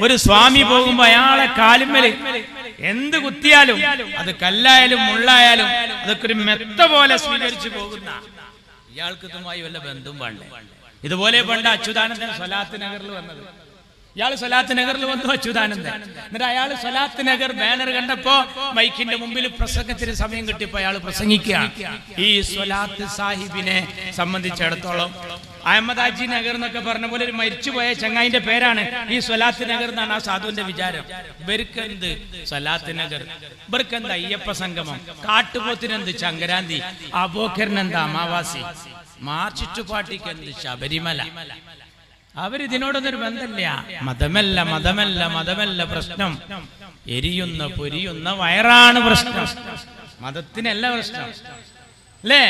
ഒരു സ്വാമി പോകുമ്പോ അയാളെ കാലുമ്മല് എന്ത് കുത്തിയാലും, അത് കല്ലായാലും മുള്ളായാലും അതൊക്കെ ഒരു മെത്ത പോലെ സ്വീകരിച്ചു പോകുന്ന ഇയാൾക്ക് ഇതുമായി വല്ല ബന്ധവും വേണ്ടേ? ഇതുപോലെ പണ്ട് അച്യുതാനന്ദൻ സ്വലാത്ത് നഗറിൽ വന്നത്. ഇയാൾ സ്വലാത്ത് നഗറിൽ വന്നു, അച്യുതാനന്ദൻ. എന്നിട്ട് അയാൾ സ്വലാത്ത് നഗർ ബാനർ കണ്ടപ്പോ മൈക്കിന്റെ മുമ്പിൽ പ്രസംഗത്തിന് സമയം കിട്ടിയപ്പോ അയാൾ പ്രസംഗിക്കുകയാണ്. ഈ സ്വലാത്ത് സാഹിബിനെ സംബന്ധിച്ചിടത്തോളം അഹമ്മദാജി നഗർ എന്നൊക്കെ പറഞ്ഞ പോലെ ഒരു മരിച്ചുപോയ ചങ്ങായിന്റെ പേരാണ് ഈ സ്വലാത്ത് നഗർ എന്നാണ് ആ സാധുവിന്റെ വിചാരം. ഇവർക്കെന്ത് സ്വലാത്ത് നഗർ, ഇവർക്കെന്ത് അയ്യപ്പ സംഗമം, കാട്ടുപോത്തിനെന്ത് ചങ്കരാന്തി, അബോക്കറിനെന്ത് അമാവാസി, മാർച്ചിറ്റു പാർട്ടിക്ക് എന്ത് ശബരിമല. അവരിതിനോടൊന്നൊരു ബന്ധമില്ല. മതമല്ല പ്രശ്നം, എരിയുന്ന പൊരിയുന്ന വയറാണ് പ്രശ്നം, മതത്തിനല്ല പ്രശ്നം അല്ലേ?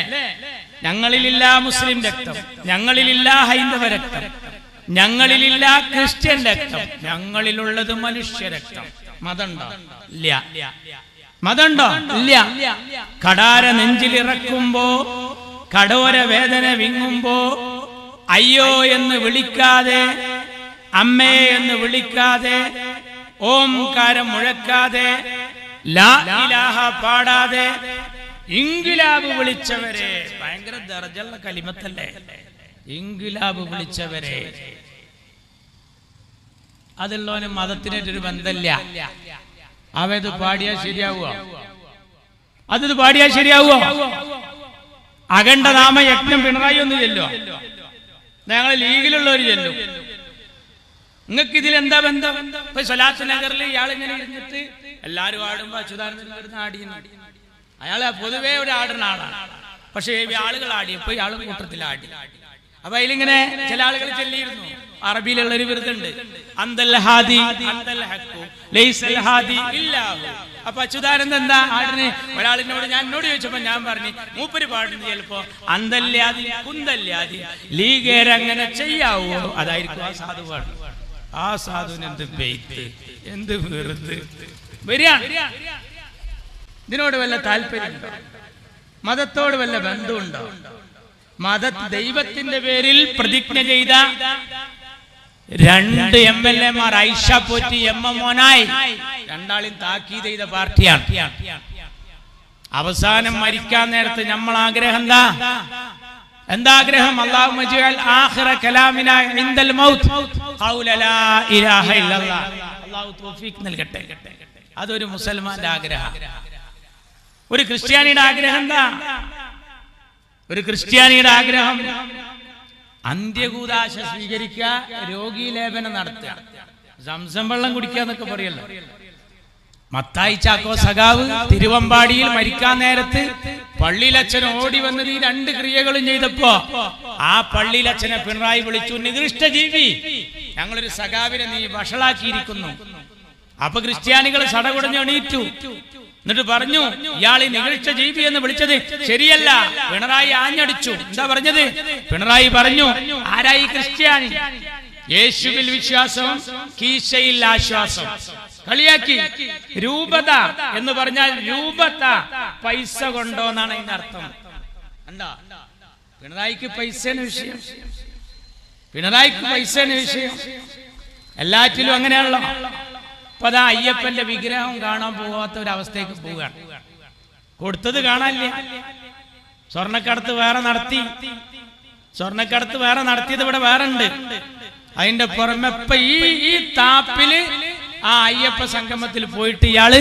ഞങ്ങളിലില്ല മുസ്ലിം രക്തം, ഞങ്ങളിലില്ല ഹൈന്ദവ രക്തം, ഞങ്ങളിലില്ല ക്രിസ്ത്യൻ രക്തം, ഞങ്ങളിലുള്ളത് മനുഷ്യ രക്തം. മതമുണ്ടോ? ഇല്ല. മതമുണ്ടോ? ഇല്ല. കടാര നെഞ്ചിലിറക്കുമ്പോ, കടോര വേദന വിങ്ങുമ്പോ അയ്യോ എന്ന് വിളിക്കാതെ, അമ്മേ എന്ന് വിളിക്കാതെ, ഓംകാരം മുഴക്കാതെ, ലാ ഇലാഹ പാടാതെ ഇൻഖിലാബ് വിളിച്ചവരെ, ഭയങ്കര ദർജയുള്ള കലിമത്തല്ലേ ഇൻഖിലാബ് വിളിച്ചവരെ, അതുള്ളവന് മതത്തിനൊരു ബന്ധമില്ല. അവത് പാടിയാൽ ശരിയാവുക? അത് പാടിയാൽ ശരിയാവുക? അഖണ്ഡനാമ യജ്ഞം പിണറായി ഒന്ന് ചെല്ലോ, ഞങ്ങൾ ലീഗിലുള്ളവർ ചെല്ലും. നിങ്ങൾക്ക് ഇതിൽ എന്താ ബന്ധം? ഇപ്പൊ സ്വലാത്ത് നഗറിൽ ഇയാളിങ്ങനെ ഇരുന്നിട്ട് എല്ലാരും ആടുമ്പോ അച്യുതാനന്ദൻ വരുന്ന ആടിയുന്നു. അയാളെ പൊതുവേ ഒരു ആടുന്ന ആളാണ്. പക്ഷേ ആളുകൾ ആടിയപ്പോ ഇയാളും കൂട്ടത്തിൽ ആടി. അപ്പൊ അതിലിങ്ങനെ ചില ആളുകൾ ചെല്ലിയിരുന്നു. അറബിയിലുള്ള ഒരു വിരുദുണ്ട്, അന്തൽ ഹാദി അന്തൽ ഹഖു ലൈസൽ ഹാദി ഇല്ലാഹു. അപ്പൊ അച്യുതാനന്ദൻ എന്താ ആടിന്? ഒരാളിനോട് എന്നോട് ചോദിച്ചപ്പോ ഞാൻ പറഞ്ഞു, മൂപ്പര് പാടുന്നത് ചിലപ്പോ അന്തല്യാതി കുന്തല്യാതി ലീഗേരങ്ങനെ ചെയ്യാവോ, അതായിരിക്കും ആ സാധു പാടും. ആ സാധുവിന് എന്ത് പെയ്ത്ത്, എന്ത് വെറുതെ വരികയാണ്. ഇതിനോട് വല്ല താല്പര്യമുണ്ടോ? മതത്തോട് വല്ല ബന്ധമുണ്ടോ? ദൈവത്തിന്റെ പേരിൽ പ്രതിജ്ഞ ചെയ്ത 2 MLA-മാർ ഐഷ പോറ്റി MM മോനായി രണ്ടാളും താക്കീത് ചെയ്ത പാർട്ടിയാണ്. അവസാനം മരിക്കാൻ നേരത്ത് നമ്മൾ ആഗ്രഹം എന്താ ആഗ്രഹം? അല്ലാഹുമ്മ ജഅൽ ആഖിറ കലാമിനാ ഇൻദൽ മൗത്ത് ഖൗല ലാ ഇലാഹ ഇല്ലല്ലാഹ്. അല്ലാഹു തൗഫീഖ് നൽകട്ടെ. അതൊരു മുസൽമാന്റെ ആഗ്രഹം. ഒരു ക്രിസ്ത്യാനിയുടെ ആഗ്രഹം എന്താ? ഒരു ക്രിസ്ത്യാനിയുടെ ആഗ്രഹം അന്ത്യകൂദാശ സ്വീകരിക്കുക, രോഗീ ലേപനം നടത്തുക, സംസം വെള്ളം കുടിക്കുക എന്നൊക്കെ പറയല്ലോ. മത്തായി ചാക്കോ സഖാവ് തിരുവമ്പാടിയിൽ മരിക്കാൻ നേരത്ത് പള്ളിയിലച്ഛൻ ഓടി വന്നത് ഈ രണ്ട് ക്രിയകളും ചെയ്തപ്പോ ആ പള്ളിയിലച്ഛനെ പിണറായി വിളിച്ചു, നികൃഷ്ട ജീവി, ഞങ്ങളൊരു സഖാവിനെ നീ വഷളാക്കിയിരിക്കുന്നു. അപ്പൊ ക്രിസ്ത്യാനികൾ സടകുടഞ്ഞ് എണീറ്റു. എന്നിട്ട് പറഞ്ഞു, ഇയാൾ ഈ നികൃഷ്ട ജീവി എന്ന് വിളിച്ചത് ശരിയല്ല. പിണറായി ആഞ്ഞടിച്ചു. എന്താ പറഞ്ഞത്? പിണറായി പറഞ്ഞു, ആരായി ക്രിസ്ത്യാനി? യേശുവിൽ വിശ്വാസം, കീശയിൽ ആശ്വാസം. കളിയാക്കി. രൂപത എന്ന് പറഞ്ഞാൽ രൂപത പൈസ കൊണ്ടോ എന്നാണ് അതിന്റെ അർത്ഥം. കണ്ടോ? പിണറായിക്ക് പൈസയാണ് വിഷയം. പിണറായിക്ക് പൈസയാണ് വിഷയം. എല്ലാറ്റിലും അങ്ങനെയാണല്ലോ. അപ്പൊ അതാ അയ്യപ്പന്റെ വിഗ്രഹം കാണാൻ പോകാത്ത ഒരവസ്ഥയ്ക്ക് പോവുകയാണ്. കൊടുത്തത് കാണാനില്ല. സ്വർണ്ണക്കടത്ത് വേറെ നടത്തി. സ്വർണ്ണക്കടത്ത് വേറെ നടത്തിയത് ഇവിടെ വേറെ ഉണ്ട്. അതിന്റെ പുറമെ ഇപ്പൊ ഈ താപ്പില് ആ അയ്യപ്പ സംഗമത്തിൽ പോയിട്ട് ഇയാള്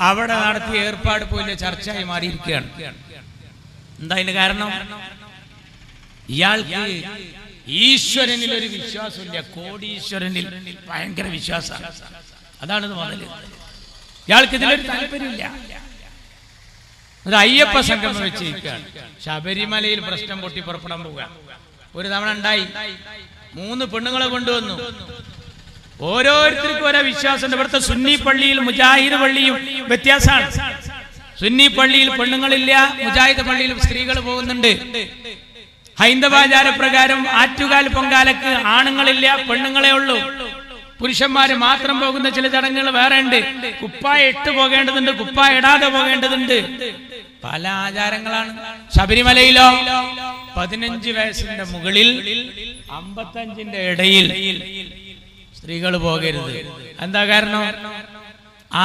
അവിടെ നടത്തിയ ഏർപ്പാട് പോലെ ചർച്ചയായി മാറിയിരിക്കുകയാണ്. എന്താ അതിന്റെ കാരണം? ഇയാൾക്ക് ഈശ്വരനിൽ ഒരു വിശ്വാസമില്ല, കോടീശ്വരനിൽ ഭയങ്കര വിശ്വാസമാണ്. അതാണ് മുതല്. ഇയാൾക്ക് ഇതിലൊരു താല്പര്യമില്ല. ഒരു അയ്യപ്പ സംഗമം വെച്ചിരിക്കുകയാണ്. ശബരിമലയിൽ പ്രശ്നം പൊട്ടി പുറപ്പെടാൻ പോവുക. ഒരു തവണ ഉണ്ടായി. 3 പെണ്ണുങ്ങളെ കൊണ്ടുവന്നു. ഓരോരുത്തർക്കും ഓരോ വിശ്വാസമുണ്ട്. ഇവിടുത്തെ സുന്നി പള്ളിയിൽ മുജാഹിദ് പള്ളിയും വ്യത്യാസമാണ്. സുന്നി പള്ളിയിൽ പെണ്ണുങ്ങളില്ല, മുജാഹിദ് പള്ളിയിൽ സ്ത്രീകൾ പോകുന്നുണ്ട്. ഹൈന്ദവാചാര പ്രകാരം ആറ്റുകാൽ പൊങ്കാലക്ക് ആണുങ്ങളില്ല, പെണ്ണുങ്ങളെ ഉള്ളൂ. പുരുഷന്മാര് മാത്രം പോകുന്ന ചില ചടങ്ങുകൾ വേറെ ഉണ്ട്. കുപ്പായ ഇട്ട് പോകേണ്ടതുണ്ട്, കുപ്പായ ഇടാതെ പോകേണ്ടതുണ്ട്. പല ആചാരങ്ങളാണ്. ശബരിമലയിലോ 15 വയസ്സിന്റെ മുകളിൽ 55ന്റെ ഇടയിൽ സ്ത്രീകൾ പോകരുത്. എന്താ കാരണം?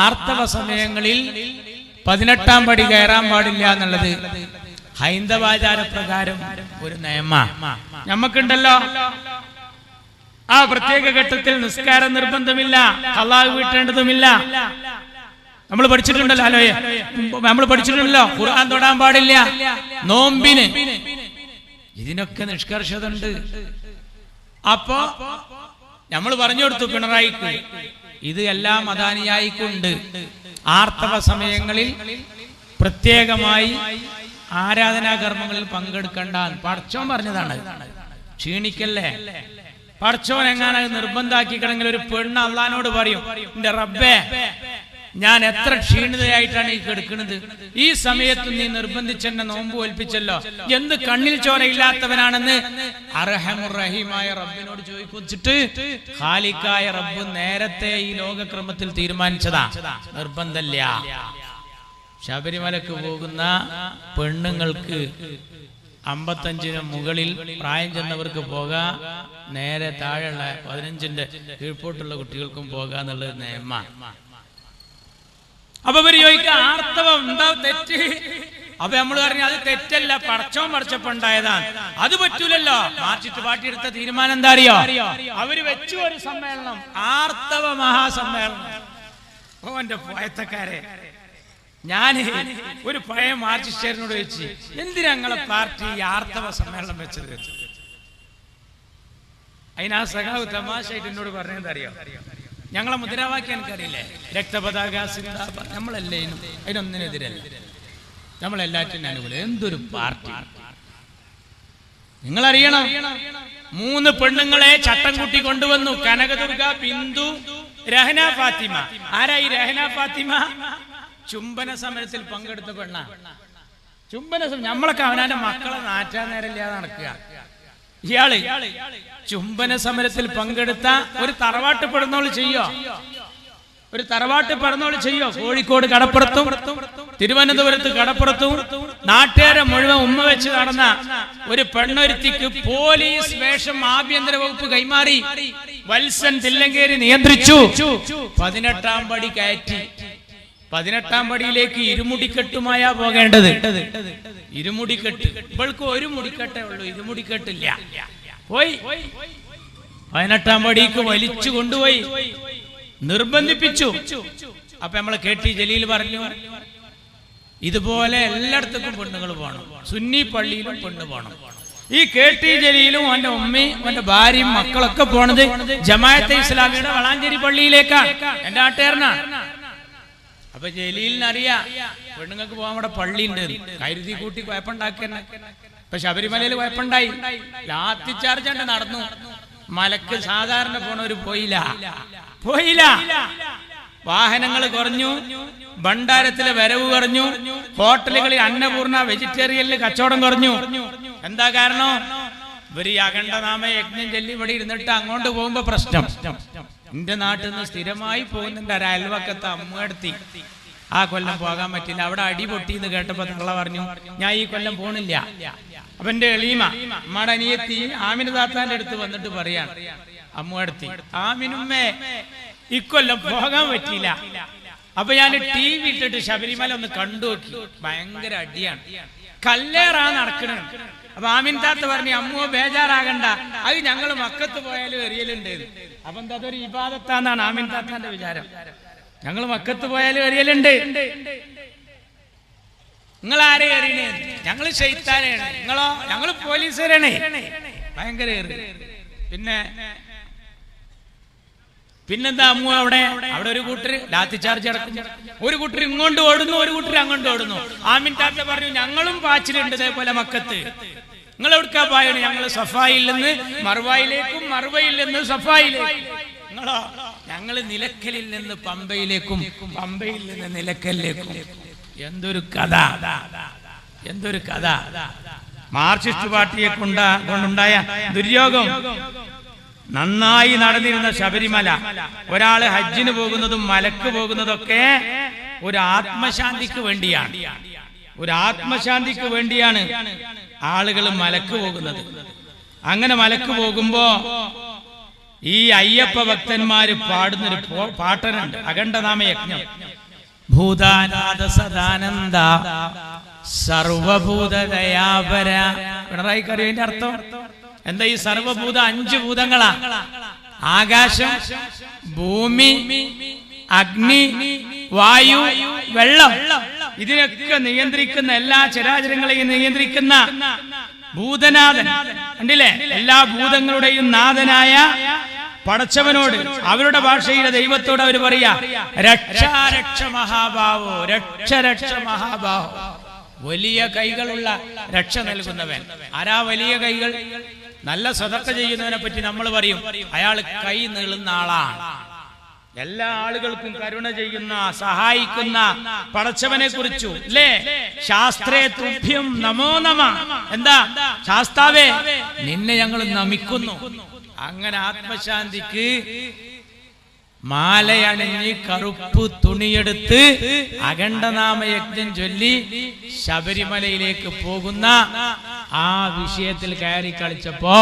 ആർത്തവ സമയങ്ങളിൽ 18ാം പടി കയറാൻ പാടില്ല എന്നുള്ളത് ഹൈന്ദവാചാര പ്രകാരം ഒരു നിയമ. നമുക്കുണ്ടല്ലോ ആ പ്രത്യേക ഘട്ടത്തിൽ നിസ്കാരം നിർബന്ധമില്ല, ഖളാ വീട്ടേണ്ടതുമില്ല. നമ്മൾ പഠിച്ചിട്ടുണ്ടല്ലോ, അലോയെ നമ്മൾ പഠിച്ചിട്ടുണ്ടല്ലോ. ഖുർആൻ തൊടാൻ പാടില്ല, നോമ്പിന്. ഇതിനൊക്കെ നിഷ്കർഷത ഉണ്ട്. അപ്പോ നമ്മൾ പറഞ്ഞു കൊടുത്തു പിണറായിക്ക്, ഇത് എല്ലാ മതാനുയായിക്കുണ്ട്. ആർത്തവ സമയങ്ങളിൽ പ്രത്യേകമായി ആരാധനാകർമ്മങ്ങളിൽ പങ്കെടുക്കണ്ട. പടച്ചോൻ പറഞ്ഞതാണ്. ക്ഷീണിക്കല്ലേ. പടച്ചോൻ എങ്ങനെ നിർബന്ധാക്കിക്കണമെങ്കിൽ ഒരു പെണ്ണ് അള്ളാനോട് പറയും, എന്റെ റബ്ബേ, ഞാൻ എത്ര ക്ഷീണിതയായിട്ടാണ് ഈ കിടക്കുന്നത്, ഈ സമയത്ത് നീ നിർബന്ധിച്ചെന്നെ നോമ്പ് ഒൽപ്പിച്ചല്ലോ, എന്ത് കണ്ണിൽ ചോരയില്ലാത്തവനാണെന്ന് അർഹമുർ റഹീമായ റബ്ബിനോട് ചോദിച്ചിട്ട് ഖാലിക്കായ റബ്ബ് നേരത്തെ ഈ ലോകക്രമത്തിൽ തീരുമാനിച്ചതാ, നിർബന്ധമില്ല. ശബരിമലക്ക് പോകുന്ന പെണ്ണുങ്ങൾക്ക് 55ന് മുകളിൽ പ്രായം ചെന്നവർക്ക് പോകാം, നേരെ താഴെയുള്ള 15ന്റെ കീഴ്പോട്ടുള്ള കുട്ടികൾക്കും പോകാന്നുള്ളത് നിയമ. അപ്പൊ ഇവര് ചോദിക്കുക, ആർത്തവം എന്താ തെറ്റ്? അപ്പൊ നമ്മൾ പറഞ്ഞു, അത് തെറ്റല്ല, പടച്ചോൻ പഠിച്ചപ്പോണ്ടായതാണ്, അത് പറ്റൂലല്ലോ. മാർച്ചിട്ട് പാട്ടിയെടുത്ത തീരുമാനം എന്താ അറിയോ? അവര് വെച്ചു ഒരു സമ്മേളനം, ആർത്തവ മഹാസമ്മേളനം. ഓന്റെ പോയത്തക്കാരെ, ഞാൻ ഒരു പഴയ മാർച്ചിസ്റ്റേറിനോട് ചോദിച്ചു, എന്തിനാ ഞങ്ങളെ പാർട്ടി ആർത്തവ സമ്മേളനം വെച്ചത്? അതിനാ സഖാവ് തമാശയായിട്ട് എന്നോട് പറഞ്ഞത് അറിയോ? ഞങ്ങളെ മുദ്രാവാക്യം എനിക്കറിയില്ലേ, രക്തപതാക സിന്ദാബാദ്. നമ്മളല്ലേ അതിനൊന്നിനെതിരല്ല, നമ്മളെല്ലാറ്റിനും അനുകൂലം. എന്തൊരു പാർട്ടി നിങ്ങളറിയണം. 3 പെണ്ണുങ്ങളെ ചട്ടം കൂട്ടി കൊണ്ടുവന്നു. കനകദുർഗ, ബിന്ദു, രഹന ഫാത്തിമ. ആരായി രഹന ഫാത്തിമ? ചുംബന സമരത്തിൽ പങ്കെടുത്ത പെണ്ണ. ചുംബന നമ്മളൊക്കെ അവനാന്റെ മക്കളെ നാറ്റാൻ നേരമില്ലാതെ നടക്കുക. ഇയാള് ചുംബന സമരത്തിൽ പങ്കെടുത്ത ഒരു തറവാട്ട് പെടുന്നോള് ചെയ്യോ? ഒരു തറവാട്ട് പെടുന്നോള് ചെയ്യോ? കോഴിക്കോട് കടപ്പുറത്തും തിരുവനന്തപുരത്ത് കടപ്പുറത്തും നാട്ടുകാരെ മുഴുവൻ ഉമ്മ വെച്ച് നടന്ന ഒരു പെണ്ണൊരുത്തിക്ക് പോലീസ് വേഷം ആഭ്യന്തര വകുപ്പ് കൈമാറി. വത്സൻ തില്ലങ്കേരി നിയന്ത്രിച്ചു. 18ാം പടി കയറ്റി. 18ാം പടിയിലേക്ക് ഇരുമുടിക്കെട്ടുമായാ പോകേണ്ടത്. ഇരുമുടിക്കെട്ട്. ഇവൾക്ക് ഒരു മുടിക്കെട്ടേ ഉള്ളൂ, ഇരുമുടിക്കെട്ടില്ല. പോയി 18ാം പടിക്ക് വലിച്ചു കൊണ്ടുപോയി നിർബന്ധിപ്പിച്ചു. അപ്പൊ നമ്മളെ KT ജലീൽ പറഞ്ഞു, ഇതുപോലെ എല്ലായിടത്തും പെണ്ണുങ്ങൾ പോകണം, സുന്നി പള്ളിയിലും പെണ്ണ് പോകണം. ഈ KT ജലീലും അവന്റെ ഉമ്മയും അവന്റെ ഭാര്യയും മക്കളൊക്കെ പോണത് ജമാഅത്തെ ഇസ്ലാമിയുടെ വളാഞ്ചേരി പള്ളിയിലേക്കാണ്. എന്റെ നാട്ടുകാരനാണ്. അപ്പൊ ജലീലിനറിയാം പെണ്ണുങ്ങൾക്ക് പോകാൻ അവിടെ പള്ളി ഉണ്ട്, കരുതി കൂട്ടി കുഴപ്പമുണ്ടാക്കുന്ന. ഇപ്പൊ ശബരിമലയിൽ കുഴപ്പമുണ്ടായി, ലാത്തി ചാർജ് നടന്നു. മലക്ക് സാധാരണ പോണവര് പോയില്ല. വാഹനങ്ങൾ കുറഞ്ഞു, ഭണ്ഡാരത്തിലെ വരവ് കുറഞ്ഞു, ഹോട്ടലുകളിൽ അന്നപൂർണ വെജിറ്റേറിയനിൽ കച്ചവടം കുറഞ്ഞു. എന്താ കാരണം? ഇവര് ഈ അഖണ്ഡനാമ യജ്ഞം ചൊല്ലി ഇവിടെ ഇരുന്നിട്ട് അങ്ങോട്ട് പോകുമ്പോ പ്രശ്നം. എന്റെ നാട്ടിൽ നിന്ന് സ്ഥിരമായി പോകുന്നുണ്ട് ഒരു അയൽവക്കത്തെ അമ്മയെടുത്തി. ആ കൊല്ലം പോകാൻ പറ്റില്ല, അവിടെ അടി പൊട്ടിന്ന് കേട്ടപ്പോ തള്ള പറഞ്ഞു ഞാൻ ഈ കൊല്ലം പോണില്ല. അപ്പൊ എന്റെ എളീമ അമ്മയുടെ അനിയത്തി ആമിന താത്താന്റെ അടുത്ത് വന്നിട്ട് പറയാണ്, അമ്മയെടുത്തി ആമിനുമ്മേ ഇക്കൊല്ലം പോകാൻ പറ്റിയില്ല. അപ്പൊ ഞാൻ TV ഇട്ടിട്ട് ശബരിമല ഒന്ന് കണ്ടു നോക്കി, ഭയങ്കര അടിയാണ്, കല്ലേറാ നടക്കണ. അപ്പൊ ആമിൻ താത്ത പറഞ്ഞു അമ്മോ ബേജാറാകണ്ട, അത് ഞങ്ങള് മക്കത്ത് പോയാലും എറിയലുണ്ട്. അപ്പൊ എന്താ അതൊരു ഇബാദത്താന്നാണ് ആമിൻ താത്താന്റെ വിചാരം. ഞങ്ങള് മക്കത്ത് പോയാലും എറിയലുണ്ട്. നിങ്ങൾ ആരെ എറിയണേ? ഞങ്ങള് ശൈത്താനാണ്. നിങ്ങളോ? ഞങ്ങള് പോലീസുകാരാണ്. ഭയങ്കര പിന്നെന്താ അമ്മു അവിടെ ഒരു കൂട്ടര് ലാത്തി ചാർജ് അടക്കുന്നു, ഒരു കൂട്ടർ ഇങ്ങോട്ട് ഓടുന്നു, ഒരു കൂട്ടർ അങ്ങോട്ട് ഓടുന്നു. ആമിൻ താത്ത പറഞ്ഞു ഞങ്ങളും പാച്ചിലുണ്ട് ഇതേപോലെ മക്കത്ത്. നിങ്ങൾ എവിടുക്കാ പായാണ്? ഞങ്ങള് സഫായിൽ നിന്ന് മർവായിലേക്കും, മർവയിൽ നിന്ന് സഫായിലേക്കും. നിങ്ങളോ? ഞങ്ങള് നിലക്കലിൽ നിന്ന് പമ്പയിലേക്കും, പമ്പയിൽ നിന്ന് നിലക്കലിലേക്കും. എന്തൊരു കഥ! മാർക്സിസ്റ്റ് പാർട്ടിയെ കൊണ്ടുണ്ടായ ദുര്യോഗം. നന്നായി നടന്നിരുന്ന ശബരിമല, ഒരാള് ഹജ്ജിന് പോകുന്നതും മലക്ക് പോകുന്നതൊക്കെ ഒരു ആത്മശാന്തിക്ക് വേണ്ടിയാണ് ആളുകൾ മലക്ക് പോകുന്നത്. അങ്ങനെ മലക്ക് പോകുമ്പോ ഈ അയ്യപ്പ ഭക്തന്മാര് പാടുന്നൊരു പാട്ടനുണ്ട്, അഖണ്ഡനാമ യജ്ഞം. ഭൂതാനാഥ സദാനന്ദ സർവഭൂതദയാപര. പിണറായി കറിയുടെ അർത്ഥം എന്താ? ഈ സർവഭൂത 5 ഭൂതങ്ങളാ: ആകാശം, ഭൂമി, അഗ്നി, വായു, വെള്ളം. ഇതിനൊക്കെ നിയന്ത്രിക്കുന്ന, എല്ലാ ചരാചരങ്ങളെയും നിയന്ത്രിക്കുന്ന ഭൂതനാഥൻ കണ്ടില്ലേ? എല്ലാ ഭൂതങ്ങളുടെയും നാഥനായ പടച്ചവനോട്, അവരുടെ ഭാഷയിലെ ദൈവത്തോട് അവർ പറയാ രക്ഷ മഹാഭാവോ, രക്ഷ മഹാഭാവോ. വലിയ കൈകളുള്ള രക്ഷ നൽകുന്നവൻ. ആരാ വലിയ കൈകൾ? നല്ല സദഖ ചെയ്യുന്നവനെ പറ്റി നമ്മൾ പറയും അയാൾ കൈ നീളുന്ന ആളാണ്. എല്ലാ ആളുകൾക്കും കരുണ ചെയ്യുന്ന, സഹായിക്കുന്ന പടച്ചവനെ കുറിച്ചു അല്ലേ? ശാസ്ത്രേ തുഭ്യം നമോ നമ. എന്താ? ശാസ്താവേ നിന്നെ ഞങ്ങൾ നമിക്കുന്നു. അങ്ങനെ ആത്മശാന്തിക്ക് മാലയണിഞ്ഞ് കറുപ്പ് തുണിയെടുത്ത് അഖണ്ഡനാമ യജ്ഞം ചൊല്ലി ശബരിമലയിലേക്ക് പോകുന്ന ആ വിഷയത്തിൽ കയറി കളിച്ചപ്പോ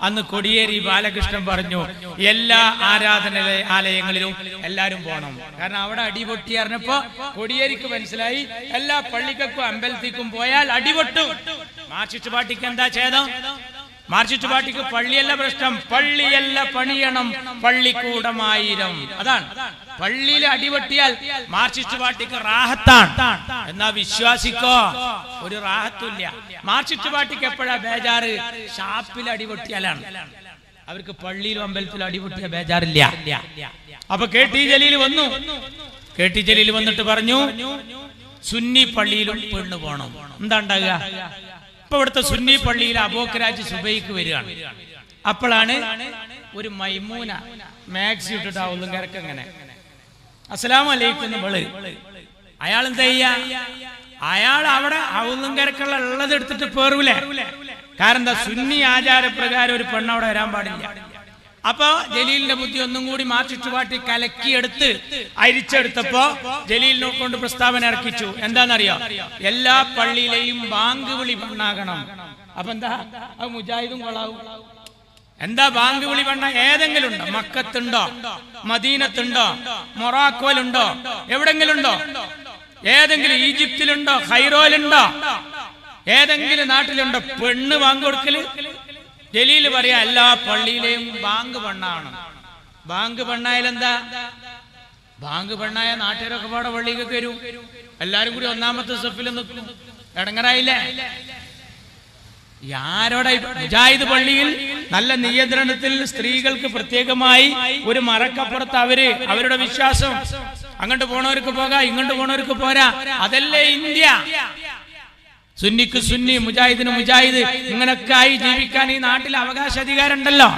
അന്ന് കോടിയേരി ബാലകൃഷ്ണൻ പറഞ്ഞു എല്ലാ ആരാധനാലയങ്ങളിലും എല്ലാരും പോണം. കാരണം അവിടെ അടിപൊട്ടി അറിഞ്ഞപ്പോ കോടിയേരിക്ക് മനസ്സിലായി എല്ലാ പള്ളിക്കും അമ്പലത്തിക്കും പോയാൽ അടിപൊട്ടും. മാർക്സിസ്റ്റ് പാർട്ടിക്ക് എന്താ ഛേദം? മാർക്സിസ്റ്റ് പാർട്ടിക്ക് പള്ളിയല്ല പ്രശ്നം, പള്ളിയല്ല പണിയണം, പള്ളിക്കൂടമായിരം. അതാണ്. പള്ളിയിൽ അടിപൊട്ടിയാൽ മാർക്സിസ്റ്റ് പാർട്ടിക്ക് റാഹത്താണ്. എന്നാ വിശ്വാസിക്കോ ഒരു റാഹത്തുമില്ല. മാർക്സിസ്റ്റ് പാർട്ടിക്ക് എപ്പോഴാ ബേജാറ്? ഷാപ്പിൽ അടിപൊട്ടിയാലാണ്. അവർക്ക് പള്ളിയിലും അമ്പലത്തിലും അടിപൊട്ടിയ ബേജാറില്ല. അപ്പൊ KT ജലീൽ വന്നു. KT ജലീൽ വന്നിട്ട് പറഞ്ഞു സുന്നി പള്ളിയിലും പെണ്ണ് പോണം. എന്താ ഉണ്ടാകുക? ഇപ്പൊ ഇവിടുത്തെ സുന്നി പള്ളിയിൽ അബോക്കരാജ് സുബൈക്ക് വരികയാണ്. അപ്പോഴാണ് ഒരു മൈമൂന മാക്സി ഇട്ടിട്ട് ആവുന്നു കിടക്കങ്ങനെ അസ്സലാമു അലൈക്കും എന്ന് വിളി. അയാൾ എന്താ ചെയ്യാ? അയാൾ അവിടെ ഔന്നും കിടക്കുള്ള ഉള്ളത് എടുത്തിട്ട് പേറൂലേ? കാരണം എന്താ? സുന്നി ആചാരപ്രകാരം ഒരു പെണ്ണ് അവിടെ വരാൻ പാടില്ല. അപ്പൊ ജലീലിന്റെ ബുദ്ധി ഒന്നും കൂടി മാർക്സിസ്റ്റ് പാർട്ടി കലക്കിയെടുത്ത് അരിച്ചെടുത്തപ്പോ ജലീലിനെ കൊണ്ട് പ്രസ്താവന ഇറക്കിച്ചു. എന്താണെന്നറിയോ? എല്ലാ പള്ളിയിലെയും ബാങ്ക് വിളി പെണ്ണാകണം. അപ്പൊ എന്താ? അത് മുജാഹിദും കൊള്ളാവും. എന്താ ബാങ്ക് വിളി പെണ്ണ? ഏതെങ്കിലും ഉണ്ടോ? മക്കത്തുണ്ടോ? മദീനത്തുണ്ടോ? മൊറാക്കോയിലുണ്ടോ? എവിടെങ്കിലും ഉണ്ടോ? ഏതെങ്കിലും ഈജിപ്തിലുണ്ടോ? ഖൈറോയിലുണ്ടോ? ഏതെങ്കിലും നാട്ടിലുണ്ടോ പെണ്ണ് ബാങ്ക് കൊടുക്കല്? ജലീൽ പറയാ എല്ലാ പള്ളിയിലെയും ബാങ്ക് പെണ്ണാണ്. ബാങ്ക് പെണ്ണായാലെന്താ? ബാങ്ക് പെണ്ണായ നാട്ടുകാരൊക്കെ പാടെ പള്ളിയിലേക്ക് വരും. എല്ലാരും കൂടി ഒന്നാമത്തെ സഫിൽ നിൽക്കും. ഇടങ്ങറായില്ലേ? ആരോടെ? മുജാഹിദ് പള്ളിയിൽ നല്ല നിയന്ത്രണത്തിൽ സ്ത്രീകൾക്ക് പ്രത്യേകമായി ഒരു മറക്കപ്പുറത്ത് അവരുടെ വിശ്വാസം അങ്ങോട്ട് പോണവർക്ക് പോകാം, ഇങ്ങോട്ട് പോണവർക്ക് പോരാ. അതല്ലേ ഇന്ത്യ. സുന്നിക്ക് സുന്നി, മുജാഹിദിന് മുജാഹിദ്, ഇങ്ങനൊക്കെ ആയി ജീവിക്കാൻ ഈ നാട്ടിൽ അവകാശാധികാരം ഉണ്ടല്ലോ.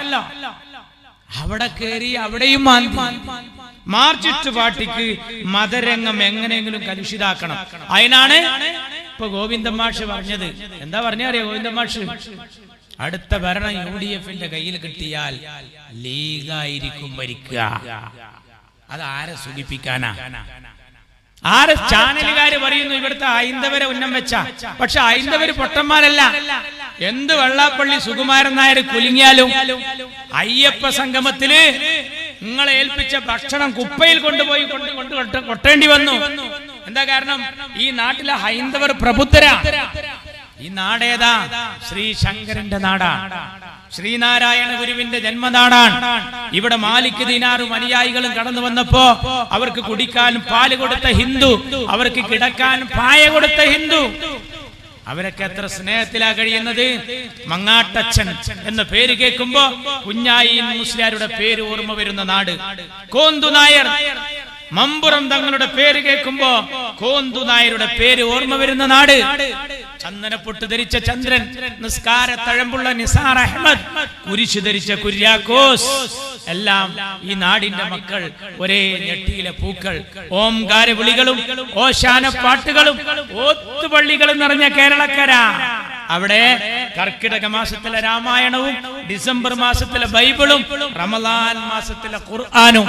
അവിടെ കയറി അവിടെയും മാർച്ചിസ്റ്റ് പാർട്ടിക്ക് മതരംഗം എങ്ങനെയെങ്കിലും കലുഷിതാക്കണം. അതിനാണ് ഇപ്പൊ ഗോവിന്ദൻ മാഷ് പറഞ്ഞത്. എന്താ പറഞ്ഞറിയോ ഗോവിന്ദൻ മാഷ്? അടുത്ത ഭരണം UDF-ന്റെ കയ്യിൽ കിട്ടിയാൽ ലീഗായിരിക്കും ഭരിക്കുക. അത് ആരെ സൂചിപ്പിക്കാനാ? ആര് ചാനലുകാര് പറയുന്നു ഇവിടുത്തെ ഹൈന്ദവരെ ഉന്നം വെച്ച. പക്ഷെ ഹൈന്ദവര് പൊട്ടന്മാരല്ല. എന്ത് വെള്ളാപ്പള്ളി സുകുമാരൻ നായർ കുലുങ്ങിയാലും അയ്യപ്പ സംഗമത്തില് നിങ്ങളെ ഏൽപ്പിച്ച ഭക്ഷണം കുപ്പയിൽ കൊണ്ടുപോയി കൊട്ടേണ്ടി വന്നു. എന്താ കാരണം? ഈ നാട്ടിലെ ഹൈന്ദവർ പ്രബുദ്ധരാ. ഈ നാടേതാ? ശ്രീശങ്കരന്റെ നാടാണ്, ശ്രീനാരായണ ഗുരുവിന്റെ ജന്മനാടാണ്. ഇവിടെ മാലിക് ദീനാറും അനുയായികളും കടന്നു വന്നപ്പോ അവർക്ക് കുടിക്കാൻ പാല് കൊടുത്ത ഹിന്ദു, അവർക്ക് കിടക്കാൻ പായ കൊടുത്ത ഹിന്ദു. അവരൊക്കെ എത്ര സ്നേഹത്തിലാ കഴിയുന്നത്. മങ്ങാട്ടച്ഛൻ എന്ന പേര് കേൾക്കുമ്പോ കുഞ്ഞായി മുസ്ലിയാരുടെ പേര് ഓർമ്മ വരുന്ന നാട്. കോന്തു നായർ, മമ്പുറം തങ്ങളുടെ പേര് കേൾക്കുമ്പോ കോന്തു നായരുടെ പേര് ഓർമ്മ വരുന്ന നാട്. ചന്ദനപ്പൊട്ട് ധരിച്ച ചന്ദ്രൻ, നിസ്കാര തഴമ്പുള്ള നിസാർ അഹമ്മദ്, കുരിശു ധരിച്ച കുര്യാക്കോസ്, എല്ലാം ഈ നാടിന്റെ മക്കൾ. ഒരേ ഞെട്ടിയിലെ പൂക്കൾ. ഓംകാര വിളികളും ഓശാന പാട്ടുകളും ഓത്തുപള്ളികളും നിറഞ്ഞ കേരളക്കര. അവിടെ കർക്കിടക മാസത്തിലെ രാമായണവും ഡിസംബർ മാസത്തിലെ ബൈബിളും റമദാൻ മാസത്തിലെ ഖുർആനും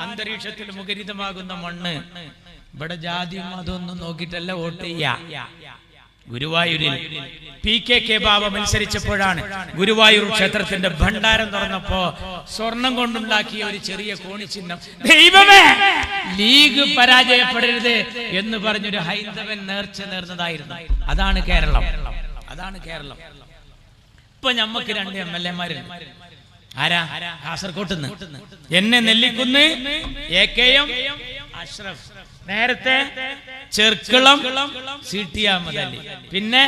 അന്തരീക്ഷത്തിൽ മുഖരിതമാകുന്ന മണ്ണ്. ഇവിടെ ജാതിയും അതൊന്നും നോക്കിയിട്ടല്ല വോട്ട് ചെയ്യാ. ഗുരുവായൂരിൽ PKK ബാബ മത്സരിച്ചപ്പോഴാണ് ഗുരുവായൂർ ക്ഷേത്രത്തിന്റെ ഭണ്ഡാരം തുറന്നപ്പോ സ്വർണം കൊണ്ടുണ്ടാക്കിയ ഒരു ചെറിയ കോണിച്ചിഹ്നം, ദൈവമേ ലീഗ് പരാജയപ്പെടരുത് എന്ന് പറഞ്ഞൊരു ഹൈന്ദവൻ നേർന്നതായിരുന്നു. അതാണ് കേരളം. അതാണ് കേരളം. ഇപ്പൊ ഞമ്മക്ക് 2 MLA-മാരുണ്ട്. ആരാ? കാസർകോട്ടുന്ന് എന്നെ നെല്ലിക്കുന്ന് AKM അഷ്റഫ്, നേരത്തെ ചെർക്കളം CT അഹമ്മദ് അലി, പിന്നെ